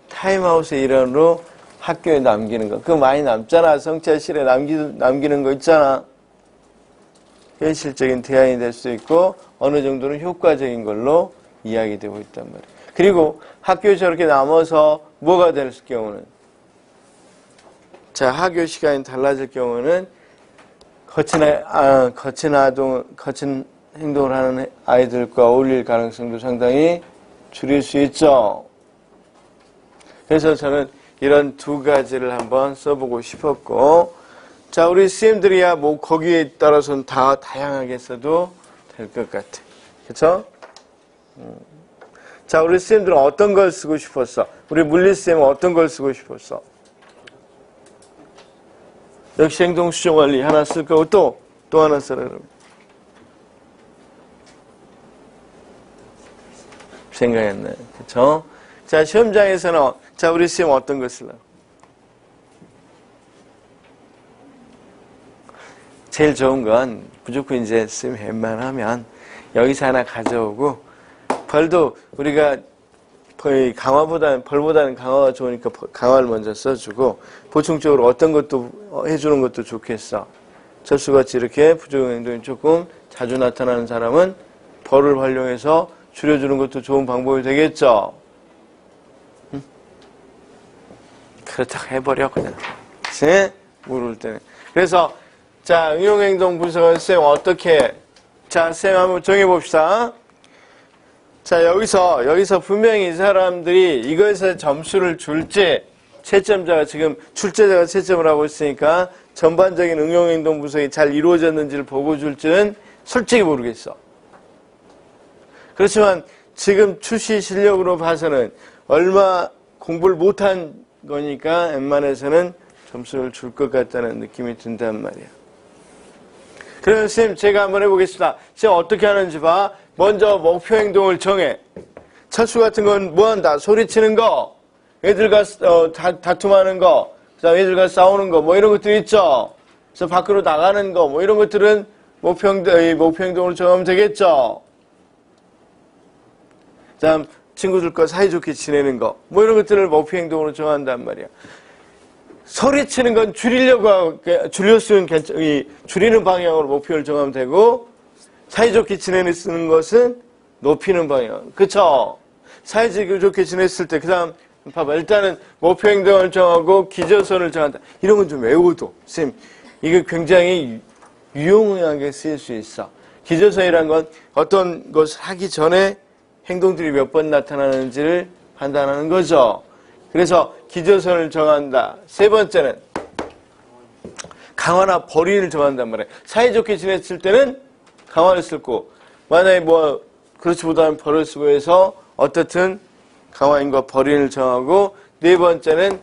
Speaker 1: 타임아웃의 일환으로 학교에 남기는 거. 그거 많이 남잖아. 성찰실에 남기는 거 있잖아. 현실적인 대안이 될 수 있고, 어느 정도는 효과적인 걸로 이야기되고 있단 말이에요. 그리고 학교에 저렇게 남아서 뭐가 될 경우는? 자, 학교 시간이 달라질 경우는 거친 행동을 하는 아이들과 어울릴 가능성도 상당히 줄일 수 있죠. 그래서 저는 이런 두 가지를 한번 써보고 싶었고, 자, 우리 스님들이야 뭐 거기에 따라서는 다 다양하게 써도 될 것 같아. 그쵸? 자, 우리 스님들은 어떤 걸 쓰고 싶었어? 우리 물리쌤은 어떤 걸 쓰고 싶었어? 역시 행동 수정 원리 하나 쓸 거고 또 하나 쓰라 그러면. 생각이 안 나요. 그쵸? 자, 시험장에서는, 자, 우리 쌤 어떤 거 쓰려고? 제일 좋은 건 무조건 이제 쌤 웬만하면 여기서 하나 가져오고, 벌도 우리가 벌보다는 강화가 좋으니까 강화를 먼저 써주고, 보충적으로 어떤 것도 해주는 것도 좋겠어. 철수같이 이렇게 부적응 행동이 조금 자주 나타나는 사람은 벌을 활용해서 줄여주는 것도 좋은 방법이 되겠죠. 응? 그렇다고 해버려 그냥. 그치? 모를 때는. 그래서 자, 응용행동 분석은 쌤 어떻게? 자, 쌤 한번 정해봅시다. 자, 여기서 분명히 이 사람들이 이것에 점수를 줄지, 채점자가 지금 출제자가 채점을 하고 있으니까 전반적인 응용행동 분석이 잘 이루어졌는지를 보고 줄지는 솔직히 모르겠어. 그렇지만 지금 출시 실력으로 봐서는 얼마 공부를 못한 거니까 웬만해서는 점수를 줄 것 같다는 느낌이 든단 말이야. 그러면 선생님 제가 한번 해보겠습니다. 쌤 어떻게 하는지 봐. 먼저 목표 행동을 정해. 철수 같은 건 뭐 한다? 소리치는 거, 애들과 다툼하는 거, 그다음 애들과 싸우는 거, 뭐 이런 것들 있죠. 그래서 밖으로 나가는 거, 뭐 이런 것들은 목표 행동으로 정하면 되겠죠. 그다음 친구들과 사이좋게 지내는 거, 뭐 이런 것들을 목표 행동으로 정한단 말이야. 소리치는 건 줄이려고, 줄였으면 줄이는 방향으로 목표를 정하면 되고, 사이좋게 지내는 것은 높이는 방향. 그쵸? 사이좋게 지냈을 때, 그 다음, 봐봐. 일단은 목표 행동을 정하고 기저선을 정한다. 이런 건 좀 외워도. 선생님, 이거 굉장히 유용하게 쓰일 수 있어. 기저선이란 건 어떤 것을 하기 전에 행동들이 몇 번 나타나는지를 판단하는 거죠. 그래서 기저선을 정한다. 세 번째는 강화나 벌이를 정한단 말이에요. 사이좋게 지냈을 때는 강화를 쓰고, 만약에 그렇지 못하면 벌을 쓰고 해서 어떻든 강화인과 벌인을 정하고, 네 번째는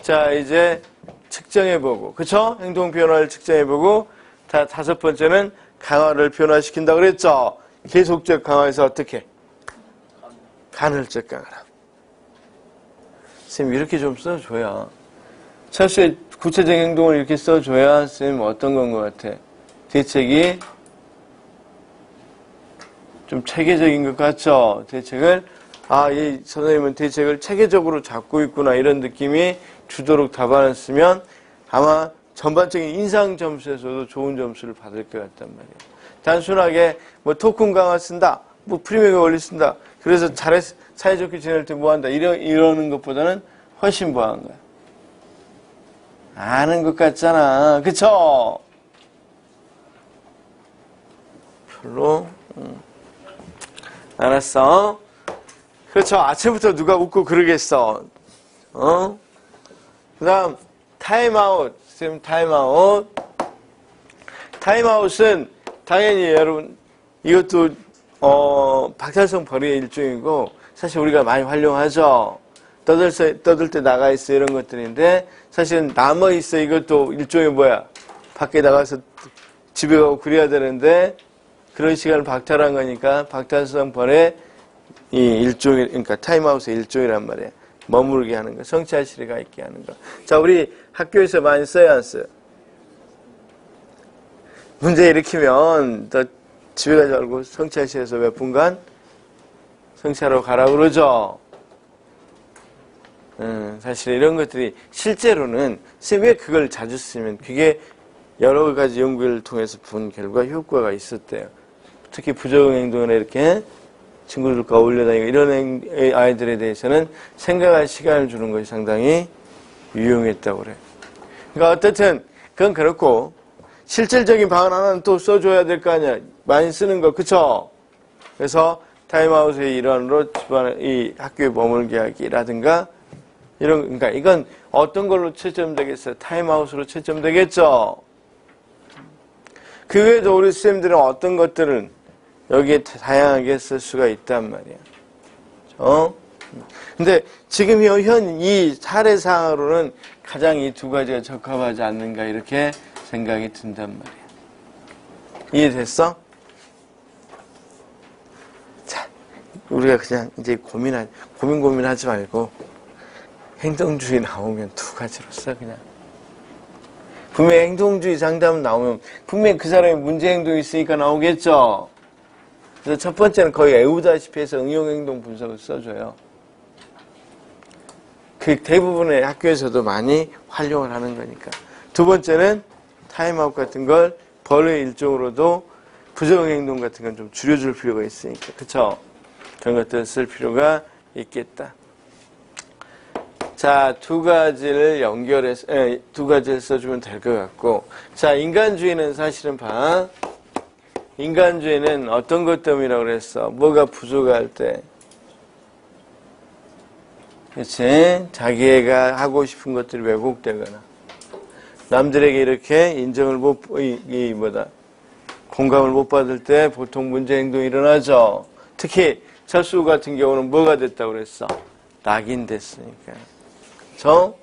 Speaker 1: 자 이제 측정해보고, 그쵸? 행동 변화를 측정해보고, 다섯 번째는 강화를 변화시킨다고 그랬죠. 계속적 강화에서 어떻게? 간헐적 강화라. 선생님 이렇게 좀 써줘야, 철수의 구체적인 행동을 이렇게 써줘야 선생님 어떤 건 것 같아? 대책이 좀 체계적인 것 같죠? 대책을, 이 선생님은 대책을 체계적으로 잡고 있구나, 이런 느낌이 주도록 답안을 쓰면 아마 전반적인 인상 점수에서도 좋은 점수를 받을 것 같단 말이에요. 단순하게 토큰 강화 쓴다, 프리미엄 원리 쓴다, 그래서 사이좋게 지낼 때 뭐 한다, 이러는 것보다는 훨씬 뭐 한 거야. 아는 것 같잖아. 그쵸? 별로, 알았어. 그렇죠. 아침부터 누가 웃고 그러겠어. 그 다음, 타임아웃. 선생님, 타임아웃. 타임아웃은 당연히 여러분, 이것도, 박탈성 벌이의 일종이고, 사실 우리가 많이 활용하죠. 떠들 때 나가 있어, 이런 것들인데, 사실은 남아 있어, 이것도 일종의 뭐야. 밖에 나가서 집에 가고 그래야 되는데, 그런 시간을 박탈한 거니까, 박탈성 벌의 이 일종이, 그러니까 타임아웃의 일종이란 말이에요. 머무르게 하는 거, 성취하시리 가 있게 하는 거. 자, 우리 학교에서 많이 써야 안 써요? 문제 일으키면 또 집에 가지 말고 성취하실에서 몇 분간 성취하러 가라고 그러죠. 사실 이런 것들이 실제로는 왜 그걸 자주 쓰면 그게 여러 가지 연구를 통해서 본 결과 효과가 있었대요. 특히 부적응 행동을 이렇게 친구들과 어울려 다니고 이런 아이들에 대해서는 생각할 시간을 주는 것이 상당히 유용했다고 그래요. 그러니까 어쨌든 그건 그렇고 실질적인 방안 하나는 또 써줘야 될 거 아니야. 많이 쓰는 거, 그쵸? 그래서 타임아웃의 일환으로 이 학교에 머물게 하기라든가 그러니까 이건 어떤 걸로 채점되겠어요? 타임아웃으로 채점되겠죠? 그 외에도 우리 쌤들은 어떤 것들은 여기에 다양하게 쓸 수가 있단 말이야. 근데 지금 현 이 사례상으로는 가장 이 두 가지가 적합하지 않는가 이렇게 생각이 든단 말이야. 이해됐어? 자, 우리가 그냥 이제 고민하지 말고 행동주의 나오면 두 가지로 써, 그냥. 분명히 행동주의 상담 나오면 분명히 그 사람이 문제 행동이 있으니까 나오겠죠? 그래서 첫 번째는 거의 애우다시피 해서 응용행동 분석을 써줘요. 그 대부분의 학교에서도 많이 활용을 하는 거니까. 두 번째는 타임아웃 같은 걸 벌의 일종으로도 부정행동 같은 건 좀 줄여줄 필요가 있으니까. 그쵸? 그런 것들을 쓸 필요가 있겠다. 자, 두 가지를 써주면 될 것 같고. 자, 인간주의는 사실은 인간주의는 어떤 것 때문이라고 그랬어? 뭐가 부족할 때. 그치? 자기가 하고 싶은 것들이 왜곡되거나, 남들에게 이렇게 인정을 공감을 못 받을 때 보통 문제 행동이 일어나죠. 특히 철수 같은 경우는 뭐가 됐다고 그랬어? 낙인됐으니까. 그쵸?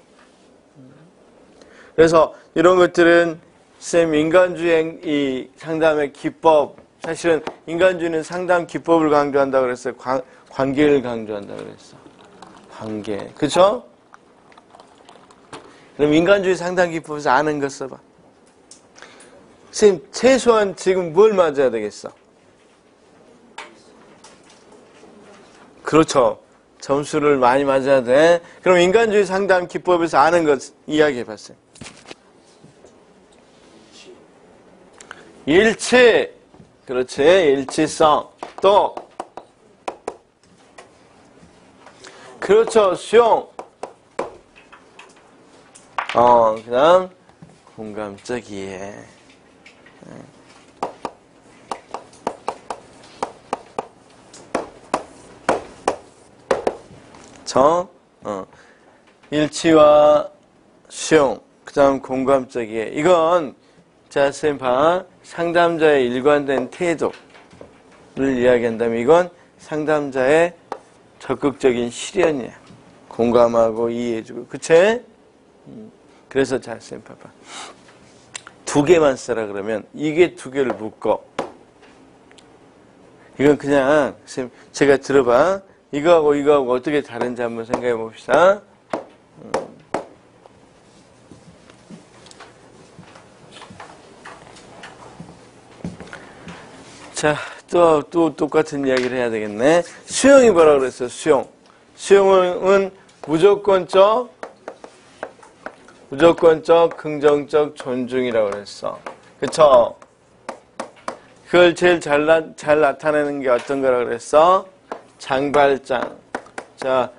Speaker 1: 그래서 이런 것들은 인간주의 이 상담의 기법, 사실은 인간주의는 상담 기법을 강조한다고 그랬어요. 관계를 강조한다고 그랬어. 관계. 그쵸? 그럼 인간주의 상담 기법에서 아는 거 써봐. 선생님, 최소한 지금 뭘 맞아야 되겠어? 그렇죠. 점수를 많이 맞아야 돼. 그럼 인간주의 상담 기법에서 아는 것 이야기해 봤어요. 일치. 그렇지. 일치성. 또. 그렇죠. 수용. 그 다음, 공감적 이해. 일치와 수용, 그 다음 공감적 이해. 이건, 자, 선생님 봐. 상담자의 일관된 태도를 이야기한다면 이건 상담자의 적극적인 실현이야. 공감하고 이해해주고. 그치? 그래서 자, 선생님 봐봐. 두 개만 써라 그러면 이게 두 개를 묶어. 이건 그냥 선생님 제가 들어봐. 이거하고 이거하고 어떻게 다른지 한번 생각해 봅시다. 자, 또 똑같은 이야기를 해야 되겠네. 수용이 뭐라 그랬어? 수용. 수용은 무조건적, 긍정적 존중이라고 그랬어. 그쵸? 그걸 제일 잘 나타내는 게 어떤 거라 그랬어? 장발장. 자,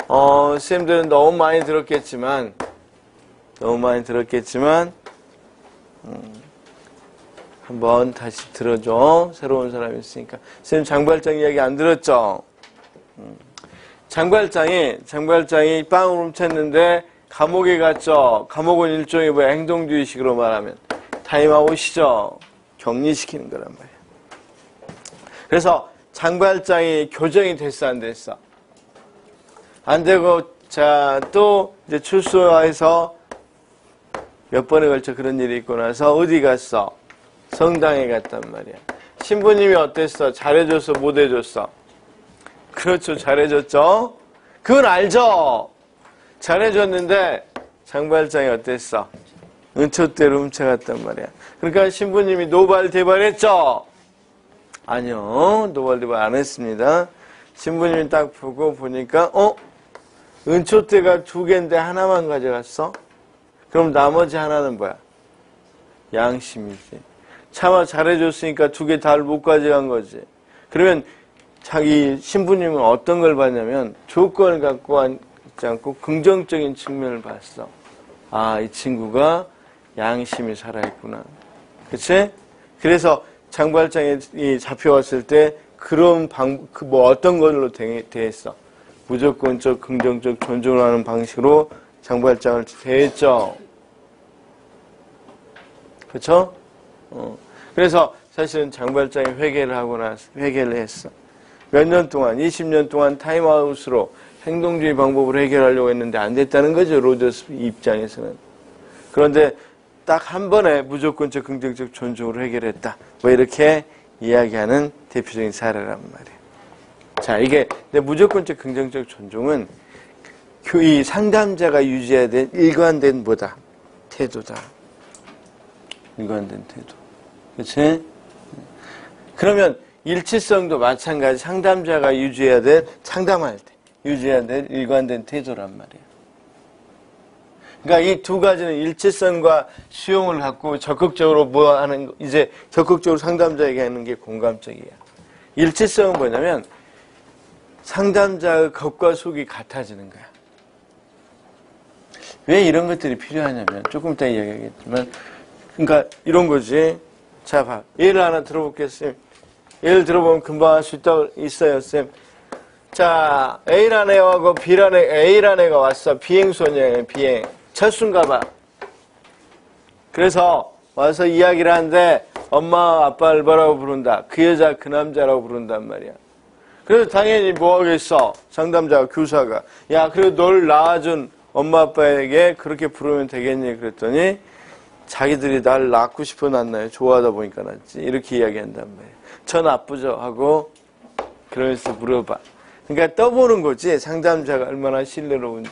Speaker 1: 선생님들은 너무 많이 들었겠지만, 한번 다시 들어줘. 새로운 사람이 있으니까. 선생님 장발장 이야기 안 들었죠? 장발장이 빵을 훔쳤는데 감옥에 갔죠. 감옥은 일종의 뭐야? 행동주의식으로 말하면 타임아웃이죠. 격리시키는 거란 말이야. 그래서 장발장이 교정이 됐어, 안 됐어? 안 되고, 자, 또 이제 출소해서 몇 번에 걸쳐 그런 일이 있고 나서 어디 갔어? 성당에 갔단 말이야. 신부님이 어땠어? 잘해줬어? 못해줬어? 그렇죠. 잘해줬죠? 그건 알죠? 잘해줬는데 장발장이 어땠어? 은초대로 훔쳐갔단 말이야. 그러니까 신부님이 노발대발했죠? 아니요. 노발대발 안 했습니다. 신부님이 딱 보고 보니까 은초대가 두 개인데 하나만 가져갔어? 그럼 나머지 하나는 뭐야? 양심이지. 차마 잘해줬으니까 두 개 다 못 가져간 거지. 그러면 자기 신부님은 어떤 걸 봤냐면 조건을 갖고 있지 않고 긍정적인 측면을 봤어. 아, 이 친구가 양심이 살아있구나. 그치? 그래서 장발장이 잡혀왔을 때 그런 어떤 걸로 대했어? 무조건적, 긍정적 존중을 하는 방식으로 장발장을 대했죠. 그쵸? 그래서 사실은 장발장이 회개를 했어. 몇 년 동안, 20년 동안 타임아웃으로 행동주의 방법으로 해결하려고 했는데 안 됐다는 거죠. 로저스 입장에서는. 그런데 딱 한 번에 무조건적, 긍정적 존중으로 해결했다. 뭐 이렇게 이야기하는 대표적인 사례란 말이에요. 자, 이게 무조건적, 긍정적 존중은 이 상담자가 유지해야 될 일관된 뭐다? 태도다. 일관된 태도. 그치? 그러면 일치성도 마찬가지 상담자가 유지해야 될, 상담할 때 유지해야 될 일관된 태도란 말이에요. 그러니까 이 두 가지는 일치성과 수용을 갖고 적극적으로 이제 적극적으로 상담자에게 하는 게 공감적이야. 일치성은 뭐냐면 상담자의 겉과 속이 같아지는 거야. 왜 이런 것들이 필요하냐면 조금 이따 이야기하겠지만 그러니까 이런 거지. 자, 봐. 예를 하나 들어볼겠어요. 예를 들어보면 금방 할 수 있어요, 쌤. 자, A라는 애하고 A라는 애가 왔어. 비행소녀예요, 비행. 철수인가 봐. 그래서 와서 이야기를 하는데 엄마, 아빠를 뭐라고 부른다. 그 여자, 그 남자라고 부른단 말이야. 그래서 당연히 뭐 하겠어? 상담자가, 교사가. 야, 그래도 널 낳아준 엄마, 아빠에게 그렇게 부르면 되겠니? 그랬더니 자기들이 날 낳고 싶어 낳나요? 좋아하다 보니까 낳지. 이렇게 이야기한단 말이에요. 저 나쁘죠? 하고 그러면서 물어봐. 그러니까 떠보는 거지. 상담자가 얼마나 신뢰로운지.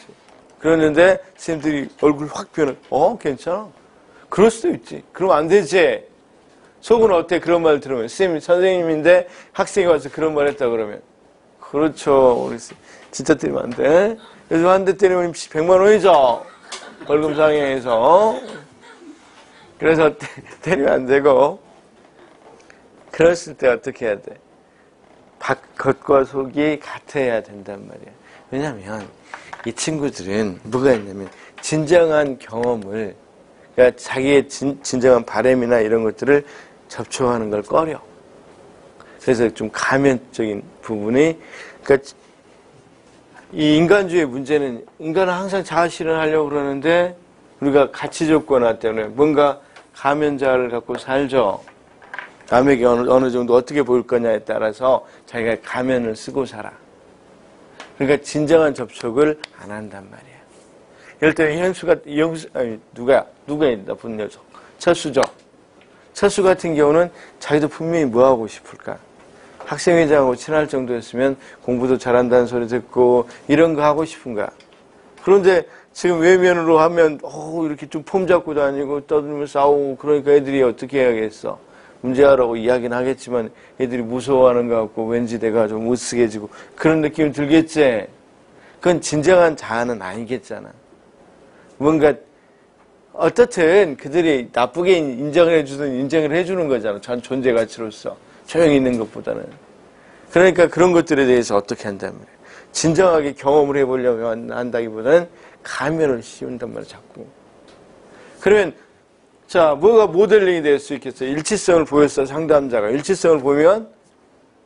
Speaker 1: 그러는데 선생님들이 얼굴 확 변해. 괜찮아? 그럴 수도 있지. 그럼 안 되지. 속은 어때? 그런 말 들으면. 선생님인데 학생이 와서 그런 말 했다 그러면 그렇죠. 우리 진짜 때리면 안 돼. 그래서 한 대 때리면 100만 원이죠. 벌금 상해에서. 그래서 때리면 안 되고. 그랬을 때 어떻게 해야 돼? 겉과 속이 같아야 된단 말이야. 왜냐면 이 친구들은 뭐가 있냐면 진정한 경험을, 그러니까 자기의 진정한 바람이나 이런 것들을 접촉하는 걸 꺼려. 그래서 좀 가면적인 부분이, 그러니까 이 인간주의 문제는, 인간은 항상 자아 실현하려고 그러는데 우리가 가치 조건화 때문에 뭔가 가면자를 갖고 살죠. 남에게 어느 정도 어떻게 보일 거냐에 따라서 자기가 가면을 쓰고 살아. 그러니까 진정한 접촉을 안 한단 말이야. 이럴 때 현수가, 누가 나쁜 녀석? 철수죠. 철수 같은 경우는 자기도 분명히 뭐 하고 싶을까? 학생회장하고 친할 정도였으면 공부도 잘한다는 소리 듣고 이런 거 하고 싶은가? 그런데 지금 외면으로 하면 이렇게 좀 폼 잡고 다니고 떠들며 싸우고, 그러니까 애들이 어떻게 해야겠어? 문제하라고 이야기는 하겠지만 애들이 무서워하는 것 같고 왠지 내가 좀 못쓰게지고 그런 느낌이 들겠지? 그건 진정한 자아는 아니겠잖아. 뭔가 어떻든 그들이 나쁘게 인정을 해주든 인정을 해주는 거잖아. 전 존재 가치로서 조용히 있는 것보다는. 그러니까 그런 것들에 대해서 어떻게 한단 말이야. 진정하게 경험을 해보려고 한다기보다는 가면을 씌운단 말이야, 자꾸. 그러면 자, 뭐가 모델링이 될 수 있겠어요? 일치성을 보였어, 상담자가. 일치성을 보면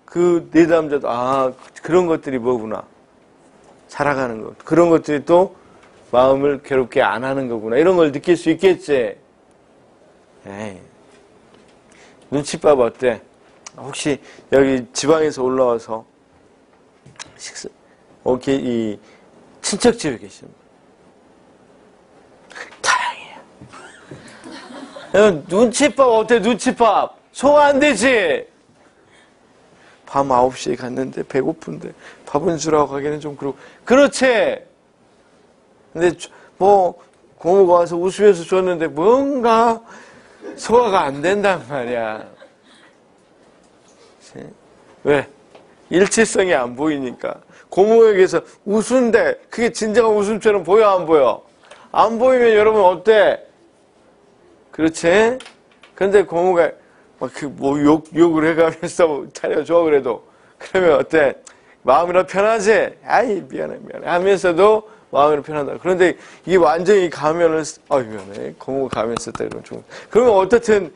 Speaker 1: 그 내담자도 그런 것들이 뭐구나. 살아가는 것. 그런 것들이 또 마음을 괴롭게 안 하는 거구나. 이런 걸 느낄 수 있겠지. 에이. 눈칫밥 어때? 혹시 여기 지방에서 올라와서 이 친척집에 계신 분. 다행이에요. 눈칫밥 어때? 눈칫밥. 소화 안 되지? 밤 9시에 갔는데 배고픈데 밥은 주라고 가기는 좀 그렇고. 그렇지? 근데 뭐 고모가 와서 웃으면서 줬는데 뭔가 소화가 안 된단 말이야. 왜? 일치성이 안 보이니까. 고모에게서 웃은데 그게 진정한 웃음처럼 보여, 안 보여? 안 보이면 여러분 어때? 그렇지? 근데 고모가 욕을 해가면서 차려줘, 그래도. 그러면 어때? 마음이라 편하지? 아이, 미안해 하면서도 마음이라 편하다. 그런데 이게 완전히 가면을, 미안해. 고모가 가면 썼다, 그러면 좀. 그러면 어떻든,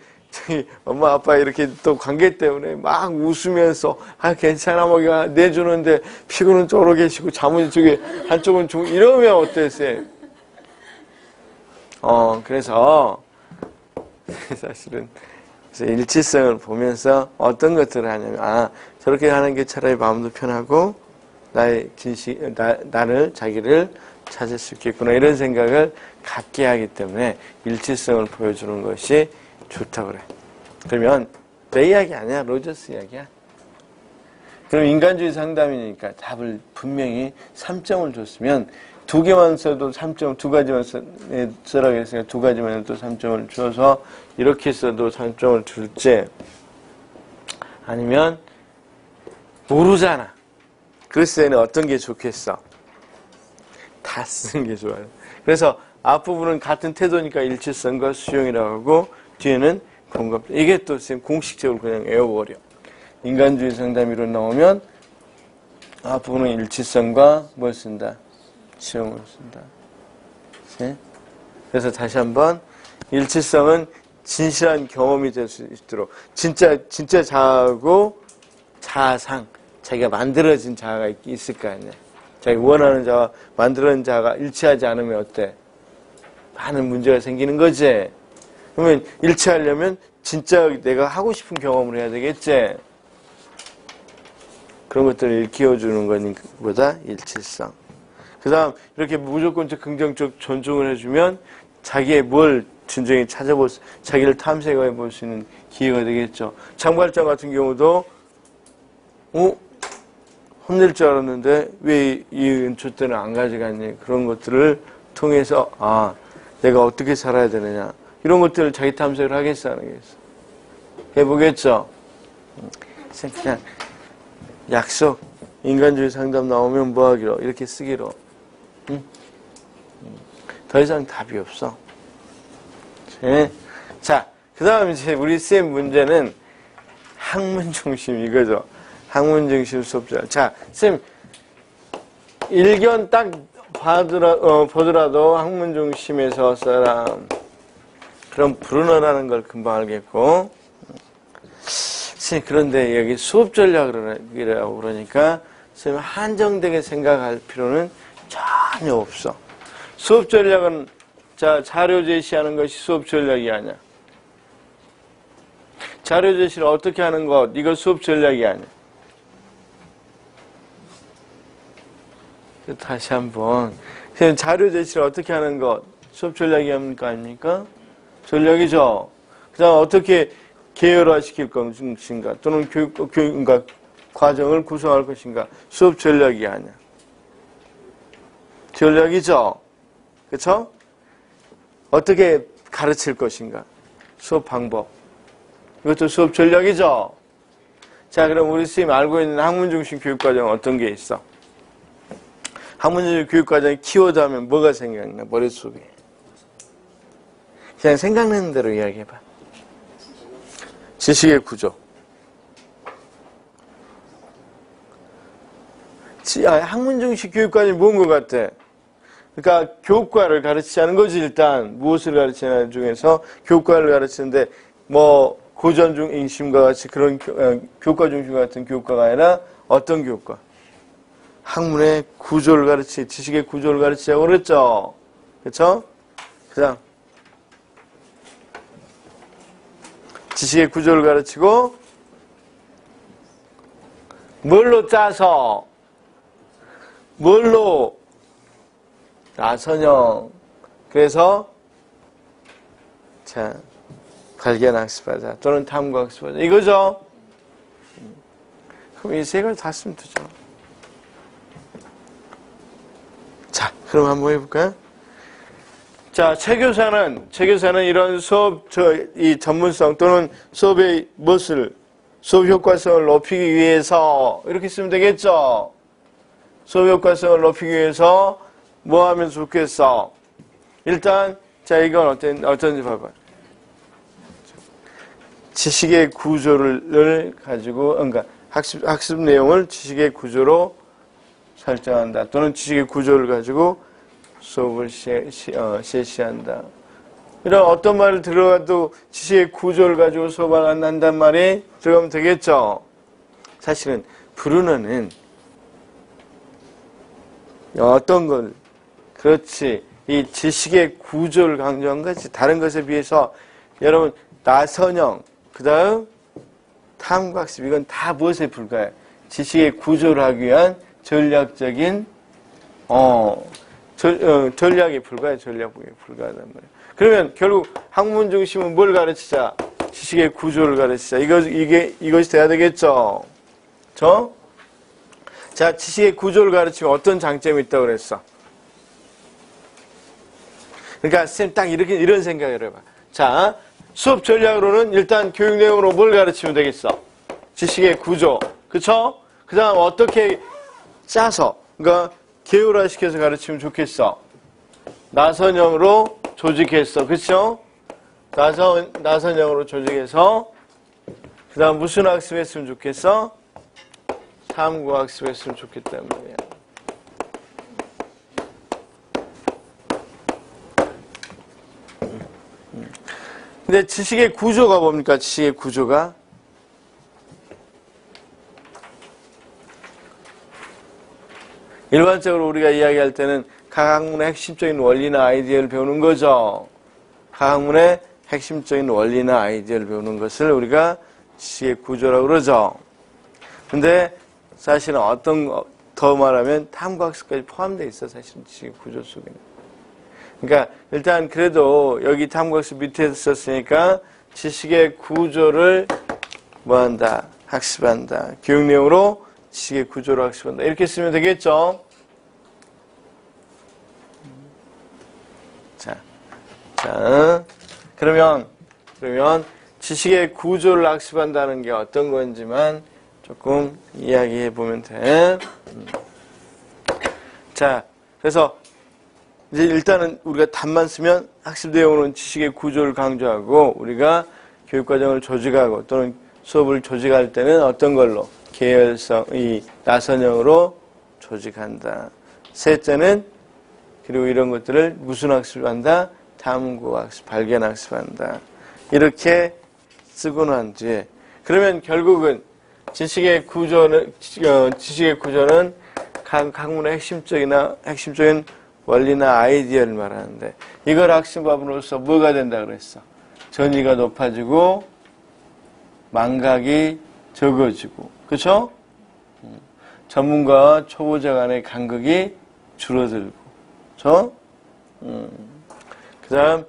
Speaker 1: 엄마, 아빠 이렇게 또 관계 때문에 막 웃으면서, 괜찮아, 먹이가 내주는데, 피고는 쪼로 계시고, 잠은 저기, 한쪽은 좀, 이러면 어땠어요? 그래서, 사실은, 일치성을 보면서 어떤 것들을 하냐면, 저렇게 하는 게 차라리 마음도 편하고, 나를, 자기를 찾을 수 있겠구나. 이런 생각을 갖게 하기 때문에 일치성을 보여주는 것이 좋다고 그래. 그러면 내 이야기 아니야. 로저스 이야기야. 그럼 인간주의 상담이니까 답을 분명히 3점을 줬으면 2개만 써도 3점, 2가지만 써라고 했으니까 2가지만 또 3점을 줘서 이렇게 써도 3점을 줄지, 아니면 모르잖아. 글쎄는 어떤 게 좋겠어? 다 쓰는 게 좋아요. 그래서 앞부분은 같은 태도니까 일치성과 수용이라고 하고 뒤에는 공감. 이게 또 지금 공식적으로 그냥 외워버려. 인간주의 상담이로 나오면 앞부분은 일치성과 뭘 쓴다? 수용을 쓴다. 네? 그래서 다시 한번 일치성은 진실한 경험이 될 수 있도록 진짜 자아하고 자아상, 자기가 만들어진 자아가 있을 거 아니야. 자기가 원하는 자아와 만들어진 자아가 일치하지 않으면 어때? 많은 문제가 생기는 거지. 그러면 일치하려면 진짜 내가 하고 싶은 경험을 해야 되겠지. 그런 것들을 일깨워주는 것보다 일치성. 그 다음 이렇게 무조건적 긍정적 존중을 해주면 자기의 뭘 진정히 자기를 탐색해 볼 수 있는 기회가 되겠죠. 장발장 같은 경우도 혼낼 줄 알았는데 왜 이 은초 때는 안 가져갔니? 그런 것들을 통해서 내가 어떻게 살아야 되느냐, 이런 것들을 자기 탐색을 하겠어, 안 하겠어? 해보겠죠. 그냥 약속, 인간주의 상담 나오면 뭐 하기로? 이렇게 쓰기로. 응? 더 이상 답이 없어. 네. 자, 그 다음 이제 우리 쌤 문제는 학문 중심 이거죠. 학문 중심 수업자. 자, 쌤, 일견 딱 보더라도 학문 중심에서 사람. 그럼 브루너라는 걸 금방 알겠고. 쌤, 그런데 여기 수업 전략이라고 그러니까 쌤 한정되게 생각할 필요는 전혀 없어. 수업 전략은 자, 자료 제시하는 것이 수업 전략이 아니야. 자료 제시를 어떻게 하는 것, 이거 수업 전략이 아니야. 다시 한번. 자료 제시를 어떻게 하는 것, 수업 전략이 아닙니까? 전략이죠. 그 다음 어떻게 계열화시킬 것인가, 또는 교육과 과정을 구성할 것인가, 수업 전략이 아니야. 전략이죠. 그쵸? 어떻게 가르칠 것인가, 수업 방법. 이것도 수업 전략이죠. 자, 그럼 우리 선생님 알고 있는 학문 중심 교육과정은 어떤 게 있어? 학문 중심 교육과정의 키워드 하면 뭐가 생각나, 머릿속에? 그냥 생각나는 대로 이야기해봐. 지식의 구조. 학문 중심 교육과정이 뭔 것 같아? 그러니까 교과를 가르치자는 거지. 일단 무엇을 가르치는 중에서 교과를 가르치는데 뭐 고전 중심과 같이 그런 교과 중심 같은 교과가 아니라 어떤 교과? 학문의 구조를 지식의 구조를 가르치자고 그랬죠. 그렇죠? 그다음 지식의 구조를 가르치고 뭘로 짜서 뭘로 나선형. 그래서 자, 발견학습하자 또는 탐구학습하자 이거죠. 그럼 이 세 가지 다 쓰면 되죠. 자, 그럼 한번 해볼까요? 자, 최교사는 이런 수업 이 전문성 또는 수업의 수업 효과성을 높이기 위해서 이렇게 쓰면 되겠죠. 수업 효과성을 높이기 위해서 뭐 하면 좋겠어? 일단, 자, 이건 어떤지 봐봐. 지식의 구조를 가지고, 그러니까 학습 내용을 지식의 구조로 설정한다. 또는 지식의 구조를 가지고 수업을 실시한다. 이런 어떤 말을 들어가도 지식의 구조를 가지고 수업을 한단 말이 들어가면 되겠죠. 사실은 브루너는 어떤 걸, 그렇지, 이 지식의 구조를 강조한 것이 다른 것에 비해서 여러분 나선형, 그 다음 탐구학습, 이건 다 무엇에 불과해? 지식의 구조를 하기 위한 전략적인 전략에 불과해. 전략에 불과하단 말이에요. 그러면 결국 학문 중심은 뭘 가르치자? 지식의 구조를 가르치자. 이것이 돼야 되겠죠. 자, 지식의 구조를 가르치면 어떤 장점이 있다고 그랬어? 그러니까 쌤 딱 이런 생각을 해봐. 자, 수업 전략으로는 일단 교육 내용으로 뭘 가르치면 되겠어? 지식의 구조, 그쵸? 그 다음 어떻게 짜서, 그러니까 계율화시켜서 가르치면 좋겠어? 나선형으로 조직했어, 그쵸? 나선형으로 조직해서 그 다음 무슨 학습했으면 좋겠어? 탐구학습했으면 좋겠단 말이야. 근데 지식의 구조가 뭡니까? 지식의 구조가 일반적으로 우리가 이야기할 때는 각 학문의 핵심적인 원리나 아이디어를 배우는 거죠. 각 학문의 핵심적인 원리나 아이디어를 배우는 것을 우리가 지식의 구조라고 그러죠. 근데 사실은 더 말하면 탐구학습까지 포함되어 있어. 사실은 지식의 구조 속에는. 그러니까 일단 그래도 여기 탐구학습 밑에 썼으니까 지식의 구조를 뭐한다? 학습한다. 교육 내용으로 지식의 구조를 학습한다. 이렇게 쓰면 되겠죠? 자, 그러면 지식의 구조를 학습한다는 게 어떤 건지만 조금 이야기해 보면 돼. 자, 그래서 이제 일단은 우리가 답만 쓰면 학습 내용으로는 지식의 구조를 강조하고 우리가 교육과정을 조직하고 또는 수업을 조직할 때는 어떤 걸로? 계열성, 이 나선형으로 조직한다. 셋째는 그리고 이런 것들을 무슨 학습한다? 탐구 학습, 발견 학습한다. 이렇게 쓰고 난 뒤에 그러면 결국은 지식의 구조는 각 학문의 핵심적인 원리나 아이디어를 말하는데 이걸 학습함으로써 뭐가 된다 그랬어? 전이가 높아지고 망각이 적어지고 그렇죠? 전문가와 초보자 간의 간극이 줄어들고 그렇죠? 그 다음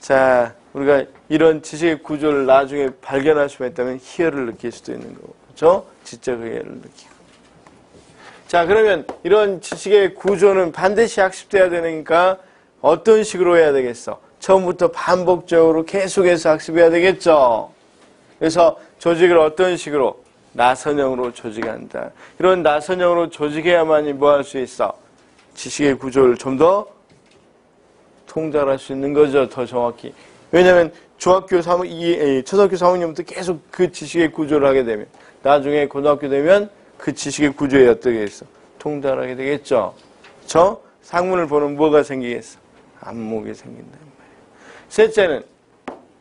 Speaker 1: 자 우리가 이런 지식의 구조를 나중에 발견할 수가 있다면 희열을 느낄 수도 있는 거고 그렇죠? 지적 희열을 느끼고 자 그러면 이런 지식의 구조는 반드시 학습돼야 되니까 어떤 식으로 해야 되겠어? 처음부터 반복적으로 계속해서 학습해야 되겠죠? 그래서 조직을 어떤 식으로? 나선형으로 조직한다. 이런 나선형으로 조직해야만이 뭐 할 수 있어? 지식의 구조를 좀 더 통달할 수 있는 거죠. 더 정확히. 왜냐하면 초등학교 3학년부터 계속 그 지식의 구조를 하게 되면 나중에 고등학교 되면 그 지식의 구조에 어떻게 했어? 통달하게 되겠죠. 그렇죠? 상문을 보는 뭐가 생기겠어? 안목이 생긴단 말이에요.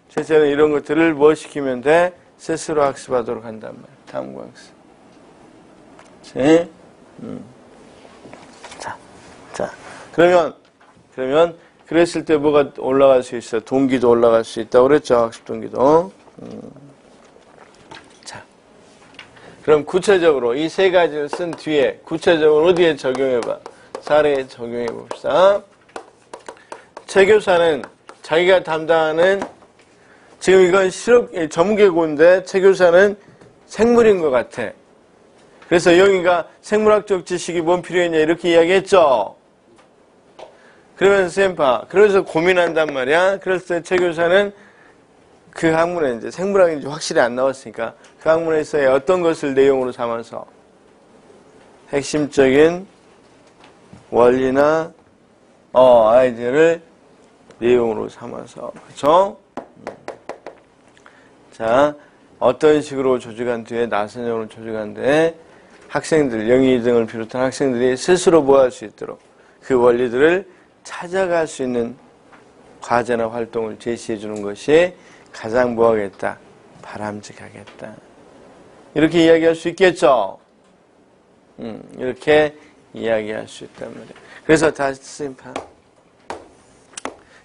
Speaker 1: 셋째는 이런 것들을 뭐 시키면 돼? 스스로 학습하도록 한단 말이에요. 탐구 학습. 자, 그러면 그랬을 때 뭐가 올라갈 수 있어? 동기도 올라갈 수 있다고 그랬죠? 학습 동기도. 자, 그럼 구체적으로 이 세 가지를 쓴 뒤에 구체적으로 어디에 적용해봐? 사례에 적용해 봅시다. 최 교사는 자기가 담당하는 지금 이건 전문계고인데 최 교사는 생물인 것 같아. 그래서 여기가 생물학적 지식이 뭔 필요했냐 이렇게 이야기했죠. 그러면 선생님 봐. 그래서 고민한단 말이야. 그래서 최 교사는 그 학문에 이제 생물학이 확실히 안 나왔으니까 그 학문에서의 어떤 것을 내용으로 삼아서 핵심적인 원리나 아이디어를 내용으로 삼아서 그렇죠? 자, 어떤 식으로 조직한 뒤에 나선형으로 조직한 뒤에 학생들, 영희 등을 비롯한 학생들이 스스로 뭐 할 수 있도록 그 원리들을 찾아갈 수 있는 과제나 활동을 제시해 주는 것이 가장 뭐 하겠다? 바람직하겠다. 이렇게 이야기할 수 있겠죠? 이렇게 이야기할 수 있단 말이에요. 그래서 다시 선생님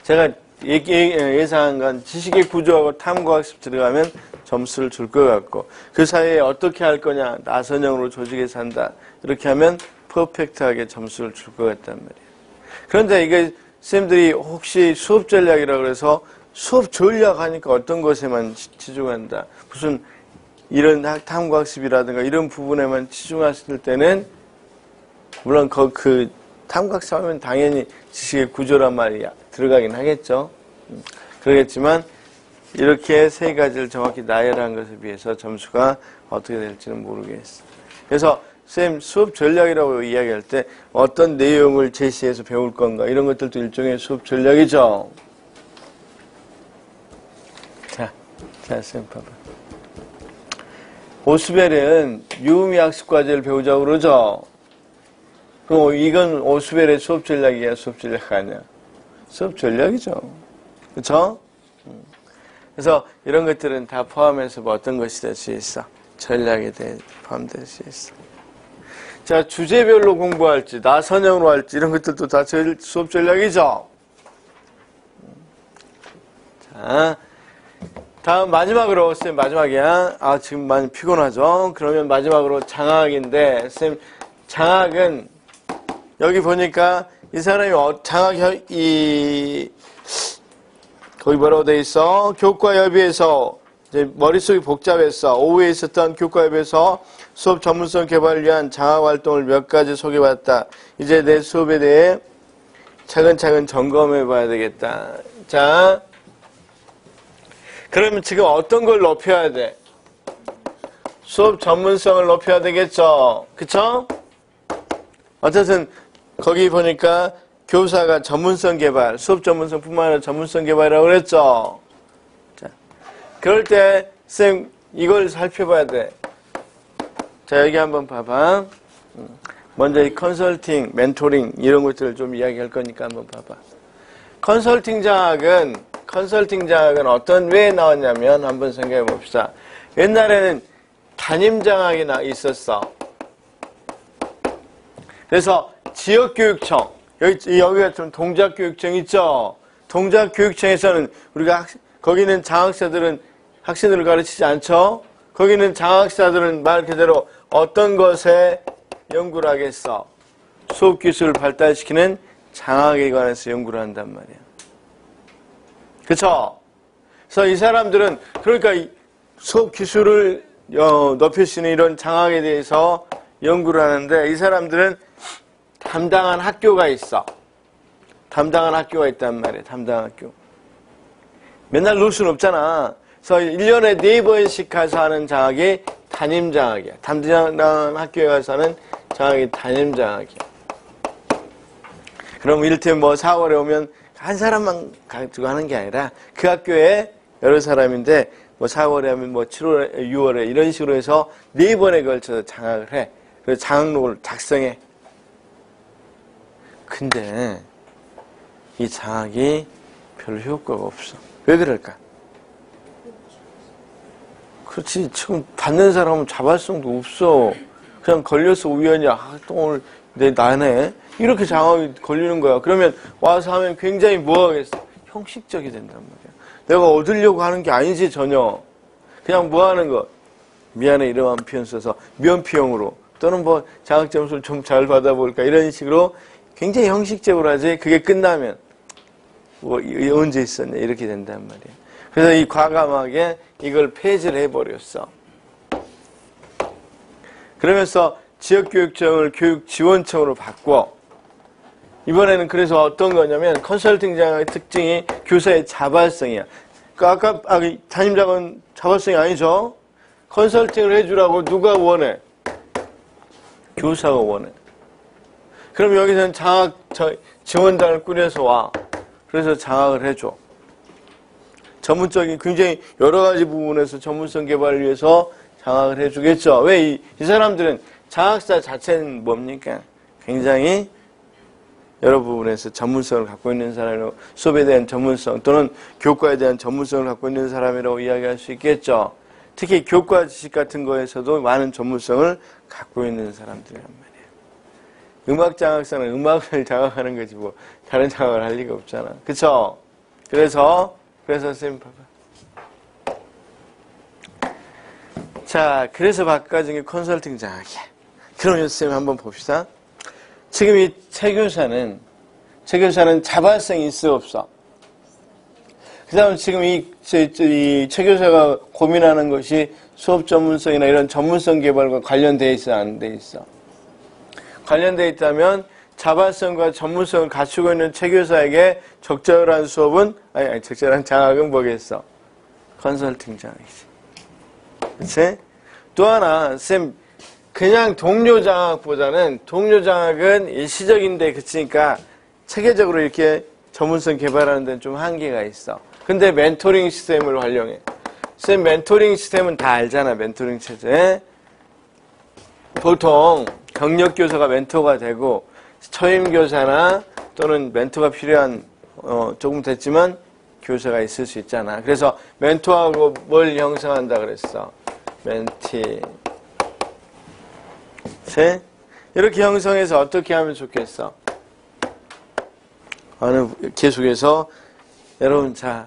Speaker 1: 제가 예상한 건 지식의 구조하고 탐구학습 들어가면 점수를 줄 것 같고 그 사이에 어떻게 할 거냐 나선형으로 조직해서 한다 이렇게 하면 퍼펙트하게 점수를 줄 것 같단 말이에요. 그런데 이게 쌤들이 혹시 수업 전략이라고 해서 수업 전략 하니까 어떤 것에만 치중한다 무슨 이런 탐구학습이라든가 이런 부분에만 치중했을 때는 물론 그 탐구학습 하면 당연히 지식의 구조란 말이 들어가긴 하겠죠. 그러겠지만 이렇게 세 가지를 정확히 나열한 것에 비해서 점수가 어떻게 될지는 모르겠어. 그래서 쌤 수업 전략이라고 이야기할 때 어떤 내용을 제시해서 배울 건가 이런 것들도 일종의 수업 전략이죠. 자, 쌤 봐봐. 오스벨은 유의미 학습 과제를 배우자고 그러죠. 그럼 이건 오스벨의 수업 전략이야, 수업 전략 아니야? 수업 전략이죠. 그렇죠? 그래서 이런 것들은 다 포함해서 뭐 어떤 것이 될 수 있어? 전략에 대해 포함될 수 있어. 자, 주제별로 공부할지, 나선형으로 할지 이런 것들도 다 수업 전략이죠. 자, 다음 마지막으로 쌤 마지막이야. 지금 많이 피곤하죠? 그러면 마지막으로 장학인데 쌤 장학은 여기 보니까 이 사람이 거기 뭐라고 돼 있어? 교과협의에서 이제 머릿속이 복잡했어. 오후에 있었던 교과협의에서 수업 전문성 개발을 위한 장학활동을 몇 가지 소개해봤다. 이제 내 수업에 대해 차근차근 점검해봐야 되겠다. 자, 그러면 지금 어떤 걸 높여야 돼? 수업 전문성을 높여야 되겠죠. 그쵸? 어쨌든 거기 보니까 교사가 전문성 개발, 수업 전문성뿐만 아니라 전문성 개발이라고 그랬죠. 자, 그럴 때 쌤 이걸 살펴봐야 돼. 자, 여기 한번 봐봐. 먼저 이 컨설팅, 멘토링 이런 것들을 좀 이야기할 거니까 한번 봐봐. 컨설팅 장학은 왜 나왔냐면 한번 생각해 봅시다. 옛날에는 담임 장학이 있었어. 그래서 지역교육청, 여기가 좀 동작교육청 있죠? 동작교육청에서는 거기는 장학사들은 학생들을 가르치지 않죠? 거기는 장학사들은 말 그대로 어떤 것에 연구를 하겠어? 수업 기술을 발달시키는 장학에 관해서 연구를 한단 말이야. 그쵸? 그래서 이 사람들은, 그러니까 이 수업 기술을 높일 수 있는 이런 장학에 대해서 연구를 하는데, 이 사람들은 담당한 학교가 있어. 담당한 학교가 있단 말이야, 담당한 학교. 맨날 놀 수는 없잖아. 그래서 1년에 4번씩 가서 하는 장학이 담임장학이야. 담당한 학교에 가서 하는 장학이 담임장학이야. 그럼 이를테면 뭐 4월에 오면 한 사람만 가지고 하는 게 아니라 그 학교에 여러 사람인데 뭐 4월에 하면 뭐 7월에, 6월에 이런 식으로 해서 4번에 걸쳐서 장학을 해. 그래서 장학록을 작성해. 근데 이 장학이 별로 효과가 없어. 왜 그럴까? 그렇지. 지금 받는 사람은 자발성도 없어. 그냥 걸려서 우연히 또 오늘 나네? 이렇게 장학이 걸리는 거야. 그러면 와서 하면 굉장히 뭐 하겠어? 형식적이 된단 말이야. 내가 얻으려고 하는 게 아니지 전혀. 그냥 뭐 하는 거? 미안해 이런 표현 써서 면피형으로 또는 뭐 장학 점수를 좀 잘 받아볼까 이런 식으로 굉장히 형식적으로 하지. 그게 끝나면 뭐 언제 있었냐 이렇게 된단 말이야. 그래서 이 과감하게 이걸 폐지를 해버렸어. 그러면서 지역교육청을 교육지원청으로 바꿔. 이번에는 그래서 어떤 거냐면 컨설팅 장학의 특징이 교사의 자발성이야. 그러니까 아까 담임장은 자발성이 아니죠. 컨설팅을 해주라고 누가 원해? 교사가 원해. 그럼 여기서는 장학 지원단을 꾸려서 와. 그래서 장학을 해줘. 전문적인 굉장히 여러 가지 부분에서 전문성 개발을 위해서 장학을 해주겠죠. 왜 이 사람들은 장학사 자체는 뭡니까? 굉장히 여러 부분에서 전문성을 갖고 있는 사람이라고, 수업에 대한 전문성 또는 교과에 대한 전문성을 갖고 있는 사람이라고 이야기할 수 있겠죠. 특히 교과 지식 같은 거에서도 많은 전문성을 갖고 있는 사람들이란 말이에요. 음악 장학사는 음악을 장학하는 거지 뭐 다른 장학을 할 리가 없잖아. 그쵸? 그래서 선생님 봐봐. 자, 그래서 바꿔진 게 컨설팅 장학이야. 그러면 선생님 한번 봅시다. 지금 이 최교사는 자발성이 있어 없어? 그 다음 지금 이 최교사가 고민하는 것이 수업 전문성이나 이런 전문성 개발과 관련되어 있어 안 돼 있어? 관련되어 있다면 자발성과 전문성을 갖추고 있는 최교사에게 적절한 수업은 적절한 장학은 뭐겠어? 컨설팅 장학이지. 그치? 또 하나 쌤 그냥 동료 장학보다는 동료 장학은 일시적인데 그치니까 체계적으로 이렇게 전문성 개발하는 데는 좀 한계가 있어. 근데 멘토링 시스템을 활용해. 쌤 멘토링 시스템은 다 알잖아. 멘토링 체제. 보통 경력 교사가 멘토가 되고 처임 교사나 또는 멘토가 필요한 조금 됐지만 교사가 있을 수 있잖아. 그래서 멘토하고 뭘 형성한다 그랬어? 멘티. 이렇게 형성해서 어떻게 하면 좋겠어? 계속해서 여러분 자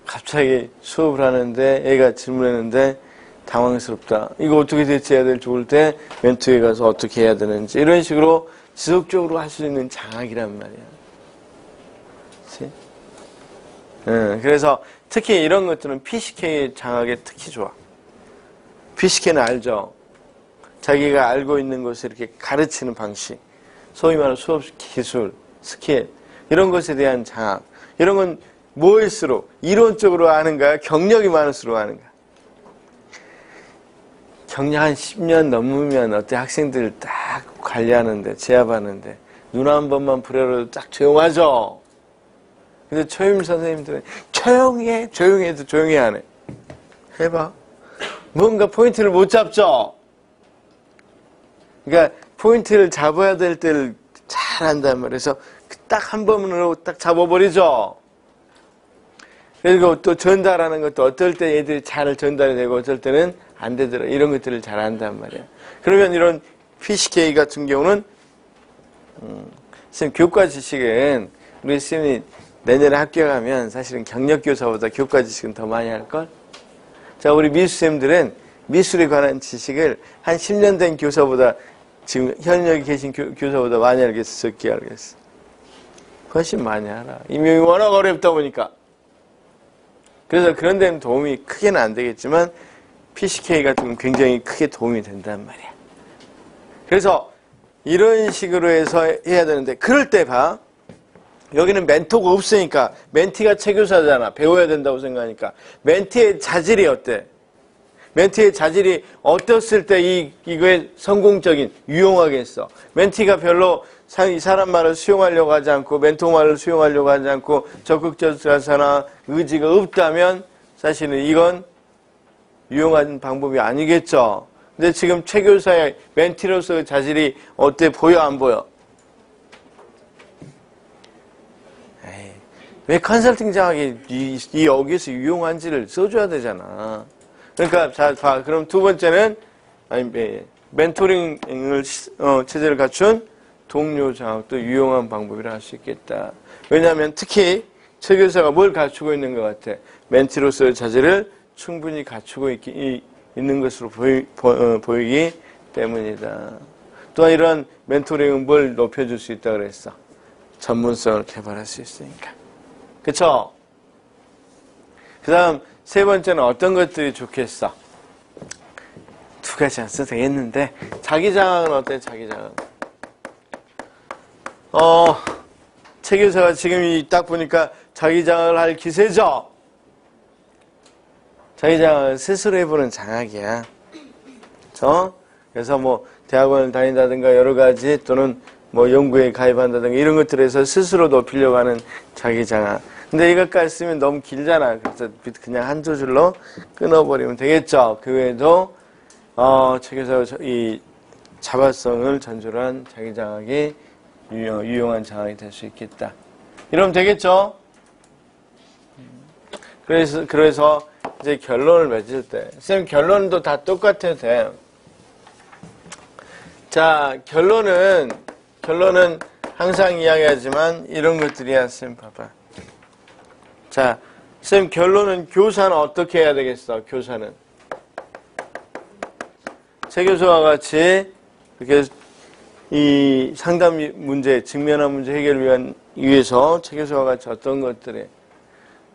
Speaker 1: 갑자기 수업을 하는데 애가 질문했는데 당황스럽다. 이거 어떻게 대처해야 될지 좋을 때 멘토에 가서 어떻게 해야 되는지 이런 식으로 지속적으로 할 수 있는 장학이란 말이야. 그치? 그래서 특히 이런 것들은 PCK 장학에 특히 좋아. PCK는 알죠? 자기가 알고 있는 것을 이렇게 가르치는 방식, 소위 말하는 수업 기술, 스킬 이런 것에 대한 장학. 이런 건 뭐일수록 이론적으로 아는가 경력이 많을수록 아는가. 경력 한 10년 넘으면 어때 학생들 딱 관리하는데, 제압하는데, 눈 한 번만 부려도 딱 조용하죠? 근데 초임 선생님들은 조용히 해, 조용히 해도 조용히 안 해. 해봐. 뭔가 포인트를 못 잡죠? 그러니까 포인트를 잡아야 될 때를 잘 한단 말이에요. 그래서 딱 한 번으로 딱 잡아버리죠? 그리고 또 전달하는 것도 어떨 때 얘들이 잘 전달이 되고 어떨 때는 안 되더라. 이런 것들을 잘 한단 말이야. 그러면 이런 PCK 같은 경우는 선생님 교과 지식은 우리 선생님이 내년에 학교 가면 사실은 경력교사보다 교과 지식은 더 많이 할걸? 자, 우리 미술쌤들은 미술에 관한 지식을 한 10년 된 교사보다 지금 현역에 계신 교사보다 많이 알겠어, 적게 알겠어? 훨씬 많이 알아. 임용이 워낙 어렵다 보니까. 그래서 그런 데는 도움이 크게는 안 되겠지만 PCK 같은 건 굉장히 크게 도움이 된단 말이야. 그래서 이런 식으로 해서 해야 되는데 그럴 때 봐. 여기는 멘토가 없으니까 멘티가 체교사잖아. 배워야 된다고 생각하니까. 멘티의 자질이 어때? 멘티의 자질이 어떻을 때 이거에 성공적인, 유용하겠어? 멘티가 별로 이 사람 말을 수용하려고 하지 않고 멘토 말을 수용하려고 하지 않고 적극적이거나 의지가 없다면 사실은 이건 유용한 방법이 아니겠죠. 근데 지금 최 교사의 멘티로서의 자질이 어때? 보여 안 보여? 에이, 왜 컨설팅 장학이 여기서 유용한지를 써줘야 되잖아. 그러니까 자 봐. 그럼 두 번째는 멘토링을 체제를 갖춘 동료 장학도 유용한 방법이라 할 수 있겠다. 왜냐하면 특히 최 교사가 뭘 갖추고 있는 것 같아? 멘티로서의 자질을 충분히 갖추고 있는 것으로 보이기 때문이다. 또한 이런 멘토링은 뭘 높여줄 수 있다 그랬어? 전문성을 개발할 수 있으니까. 그쵸? 그 다음 세 번째는 어떤 것들이 좋겠어? 두 가지 안 써도 되겠는데 자기장학은 어때? 자기장학. 최 교사가 지금 딱 보니까 자기장학을 할 기세죠? 자기장학을 스스로 해보는 장학이야. 그렇죠? 그래서 뭐 대학원을 다닌다든가 여러 가지 또는 뭐 연구에 가입한다든가 이런 것들에서 스스로 높이려고 하는 자기장학. 근데 이것까지 쓰면 너무 길잖아. 그래서 그냥 한두 줄로 끊어버리면 되겠죠. 그 외에도 최 교사가 이 자발성을 전조한 자기장학이 유용한 장학이 될 수 있겠다. 이러면 되겠죠? 그래서 이제 결론을 맺을 때, 쌤 결론도 다 똑같아도 돼. 자, 결론은 항상 이야기하지만 이런 것들이야. 쌤 봐봐. 자, 쌤 결론은 교사는 어떻게 해야 되겠어? 교사는 최 교수와 같이 이렇게 이 상담 문제, 직면한 문제 해결을 위해서 최 교수와 같이 어떤 것들에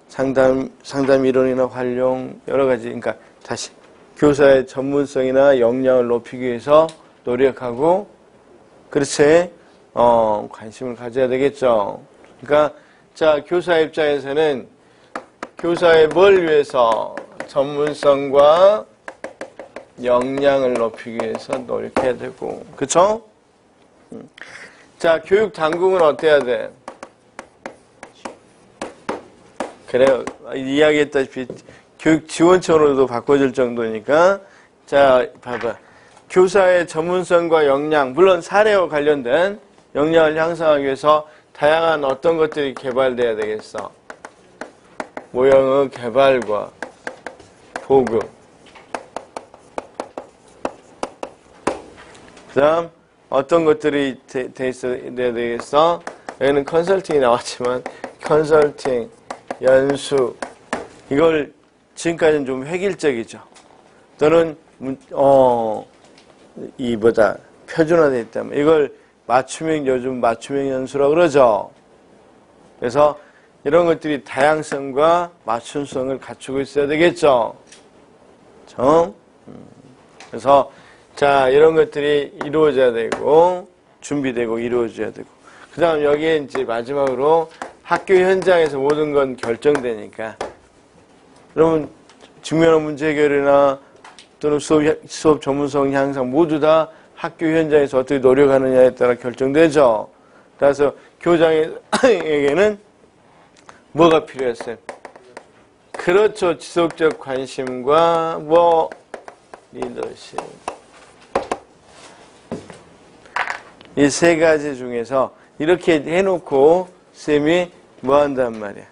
Speaker 1: 상담 이론이나 활용 여러 가지, 그러니까 다시 교사의 전문성이나 역량을 높이기 위해서 노력하고 그렇지 관심을 가져야 되겠죠. 그러니까 자 교사 입장에서는 교사의 뭘 위해서 전문성과 역량을 높이기 위해서 노력해야 되고 그쵸? 자 교육 당국은 어때야 돼? 그래요. 이야기했다시피 교육 지원청으로도 바꿔줄 정도니까 자 봐봐. 교사의 전문성과 역량, 물론 사례와 관련된 역량을 향상하기 위해서 다양한 어떤 것들이 개발돼야 되겠어? 모형의 개발과 보급. 그 다음 어떤 것들이 돼 있어야 되겠어? 여기는 컨설팅이 나왔지만 컨설팅, 연수 이걸 지금까지는 좀 획일적이죠. 또는 이보다 표준화되어 있다면 이걸 요즘 맞춤형 연수라고 그러죠. 그래서 이런 것들이 다양성과 맞춤성을 갖추고 있어야 되겠죠. 그래서 자 이런 것들이 이루어져야 되고 준비되고 이루어져야 되고 그 다음 여기에 이제 마지막으로 학교 현장에서 모든 건 결정되니까 그러면 직면한 문제 해결이나 또는 수업 전문성 향상 모두 다 학교 현장에서 어떻게 노력하느냐에 따라 결정되죠. 따라서 교장에게는 뭐가 필요했어요? 그렇죠. 지속적 관심과 리더십. 이 세 가지 중에서 이렇게 해놓고 쌤이 뭐 한단 말이야.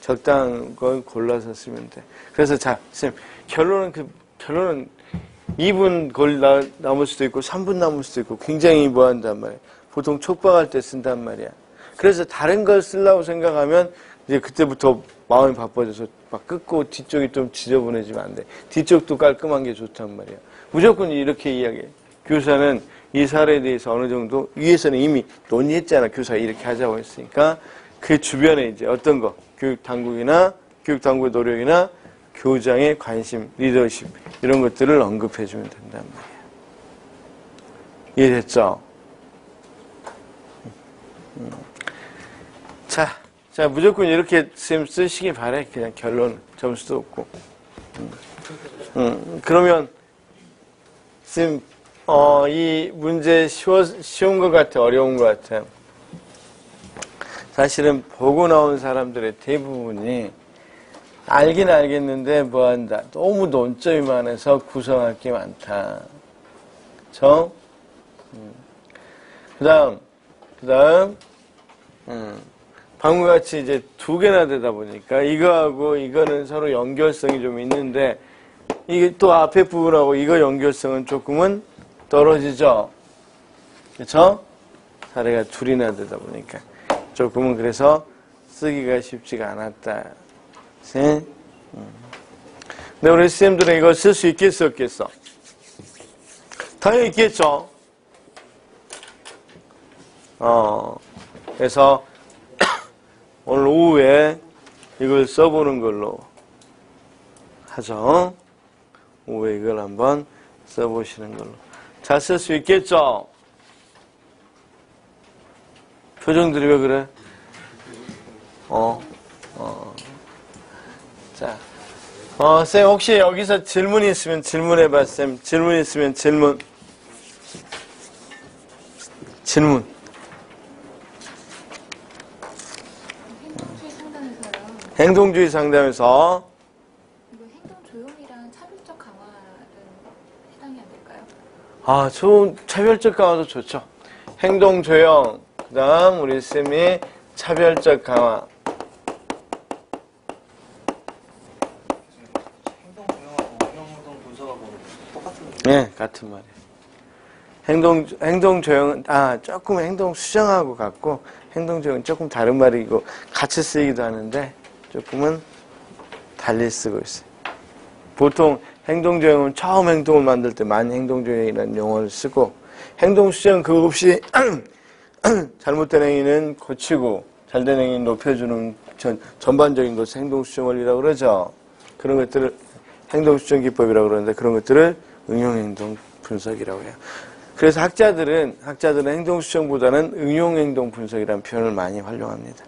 Speaker 1: 적당한 걸 골라서 쓰면 돼. 그래서 자, 쌤, 결론은 2분 남을 수도 있고 3분 남을 수도 있고 굉장히 뭐 한단 말이야. 보통 촉박할 때 쓴단 말이야. 그래서 다른 걸 쓰려고 생각하면 이제 그때부터 마음이 바빠져서 막 끊고 뒤쪽이 좀 지저분해지면 안 돼. 뒤쪽도 깔끔한 게 좋단 말이야. 무조건 이렇게 이야기해. 교사는 이 사례에 대해서 어느 정도 위에서는 이미 논의했잖아. 교사 이렇게 하자고 했으니까 그 주변에 이제 어떤 거 교육당국의 노력이나 교장의 관심, 리더십 이런 것들을 언급해주면 된단 말이야. 이해됐죠? 자, 무조건 이렇게 쓰시기 바래. 그냥 결론, 점수도 없고. 그러면, 쌤, 이 문제 쉬운 것 같아? 어려운 것 같아? 사실은 보고 나온 사람들의 대부분이 알긴 알겠는데 뭐 한다. 너무 논점이 많아서 구성할 게 많다. 그쵸? 그 다음, 방금 같이 이제 두 개나 되다 보니까 이거하고 이거는 서로 연결성이 좀 있는데 이게 또 앞에 부분하고 이거 연결성은 조금은 떨어지죠. 그쵸? 사례가 둘이나 되다 보니까 조금은 그래서 쓰기가 쉽지가 않았다. 근데 우리 선생님들은 이거 쓸 수 있겠어, 없겠어? 당연히 있겠죠. 그래서 오늘 오후에 이걸 써보는 걸로 하죠. 오후에 이걸 한번 써보시는 걸로. 잘 쓸 수 있겠죠? 표정들이 왜 그래? 자, 쌤 혹시 여기서 질문이 있으면 질문해봐, 쌤. 질문 있으면 질문. 행동주의 상담에서
Speaker 2: 이거 행동 조용이랑 차별적 강화는 해당이 안 될까요?
Speaker 1: 좋은 차별적 강화도 좋죠. 행동 조용, 그 다음 우리 쌤이 차별적 강화.
Speaker 3: 행동 조용하고 운영 분석하고 똑같은 거예요?
Speaker 1: 네, 같은 말이에요. 행동 조용은 조금 행동 수정하고 같고 행동 조용은 조금 다른 말이고 같이 쓰이기도 하는데 조금은 달리 쓰고 있어요. 보통 행동조형은 처음 행동을 만들 때 많이 행동조형이라는 용어를 쓰고 행동수정 그거 없이 잘못된 행위는 고치고 잘된 행위는 높여주는 전반적인 것을 행동수정 원리라고 그러죠. 그런 것들을 행동수정 기법이라고 그러는데 그런 것들을 응용행동 분석이라고 해요. 그래서 학자들은 행동수정보다는 응용행동 분석이라는 표현을 많이 활용합니다.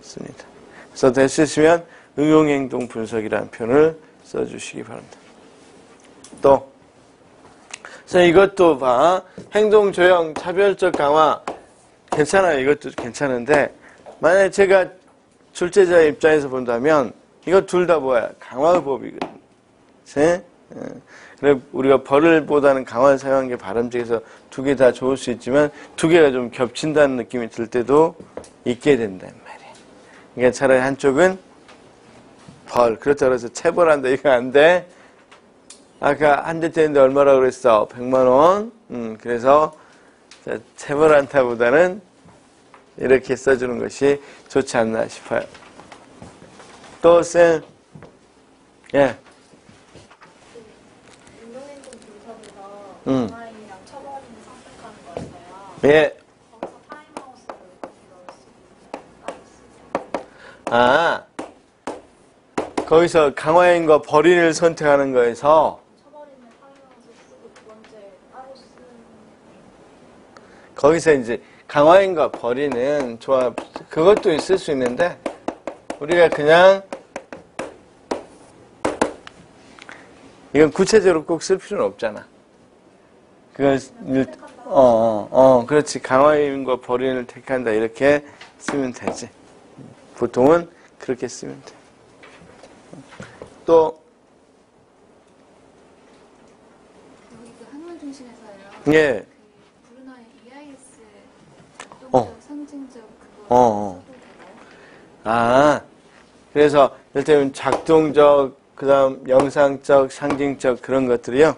Speaker 1: 씁니다. 그래서 될 수 있으면 응용행동 분석이라는 표현을 써주시기 바랍니다. 또, 그래서 이것도 봐. 행동 조형, 차별적 강화. 괜찮아요. 이것도 괜찮은데, 만약에 제가 출제자의 입장에서 본다면, 이거 둘 다 뭐야? 강화법이거든. 그래, 우리가 벌을보다는 강화를 사용한 게 바람직해서 두 개 다 좋을 수 있지만, 두 개가 좀 겹친다는 느낌이 들 때도 있게 된다. 그러니까 차라리 한쪽은 벌. 그렇다고 해서 체벌한다. 이거 안 돼. 아까 한 대 때리는데 얼마라고 그랬어? 100만 원. 그래서 체벌한다 보다는 이렇게 써주는 것이 좋지 않나 싶어요. 또 쌤. 예.
Speaker 2: 운동행동 분석에서 강화인이랑 처벌인을 선택하는 거였어요.
Speaker 1: 예.
Speaker 2: 거기서 타임아웃을 넣을 수 있는
Speaker 1: 거기서 강화인과 벌인을 선택하는 거에서
Speaker 2: 처벌인을 타임아웃을 쓰고 두 번째 따로 쓰는
Speaker 1: 거기서 이제 강화인과 벌이는 그것도 있을 수 있는데 우리가 그냥 이건 구체적으로 꼭 쓸 필요는 없잖아. 그건, 그렇지. 강화임과 벌인을 택한다. 이렇게 쓰면 되지. 보통은 그렇게 쓰면 돼. 또,
Speaker 2: 여기 그 한문 중심에서요.
Speaker 1: 예.
Speaker 2: 그 브루너의 EIS
Speaker 1: 어.
Speaker 2: 동적 상징적 그거
Speaker 1: 어.
Speaker 2: 써도 될까요?
Speaker 1: 아, 그래서, 일단 작동적, 그 다음 영상적, 상징적 그런 것들이요.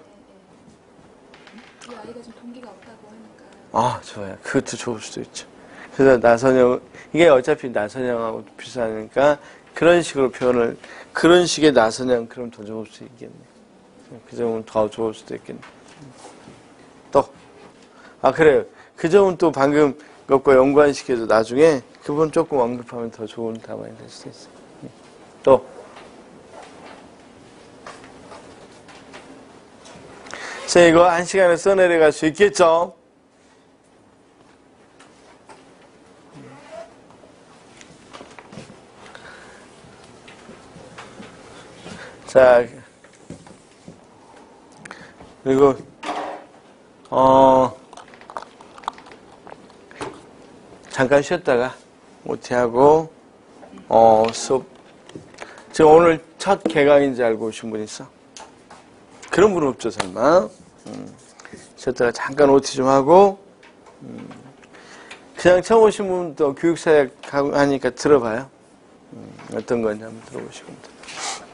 Speaker 2: 이 아이가 좀 동기가 없다고 하니까.
Speaker 1: 아, 좋아요. 그것도 좋을 수도 있죠. 그래서 나선형, 이게 어차피 나선형하고 비슷하니까 그런 식으로 표현을, 그런 식의 나선형, 그럼 더 좋을 수 있겠네. 그 점은 더 좋을 수도 있겠네. 또, 그래요. 그 점은 또 방금 것과 연관시켜서 나중에 그분 조금 언급하면 더 좋은 답안이 될 수도 있어요. 또, 자, 이거 한 시간에 써내려갈 수 있겠죠? 자, 그리고, 잠깐 쉬었다가, OT하고, 수업. 지금 오늘 첫 개강인지 알고 오신 분 있어? 그런 분 없죠, 설마? 쉬었다가 잠깐 OT 좀 하고, 그냥 처음 오신 분도 교육사역 하니까 들어봐요. 어떤 건지 한번 들어보시면 돼요.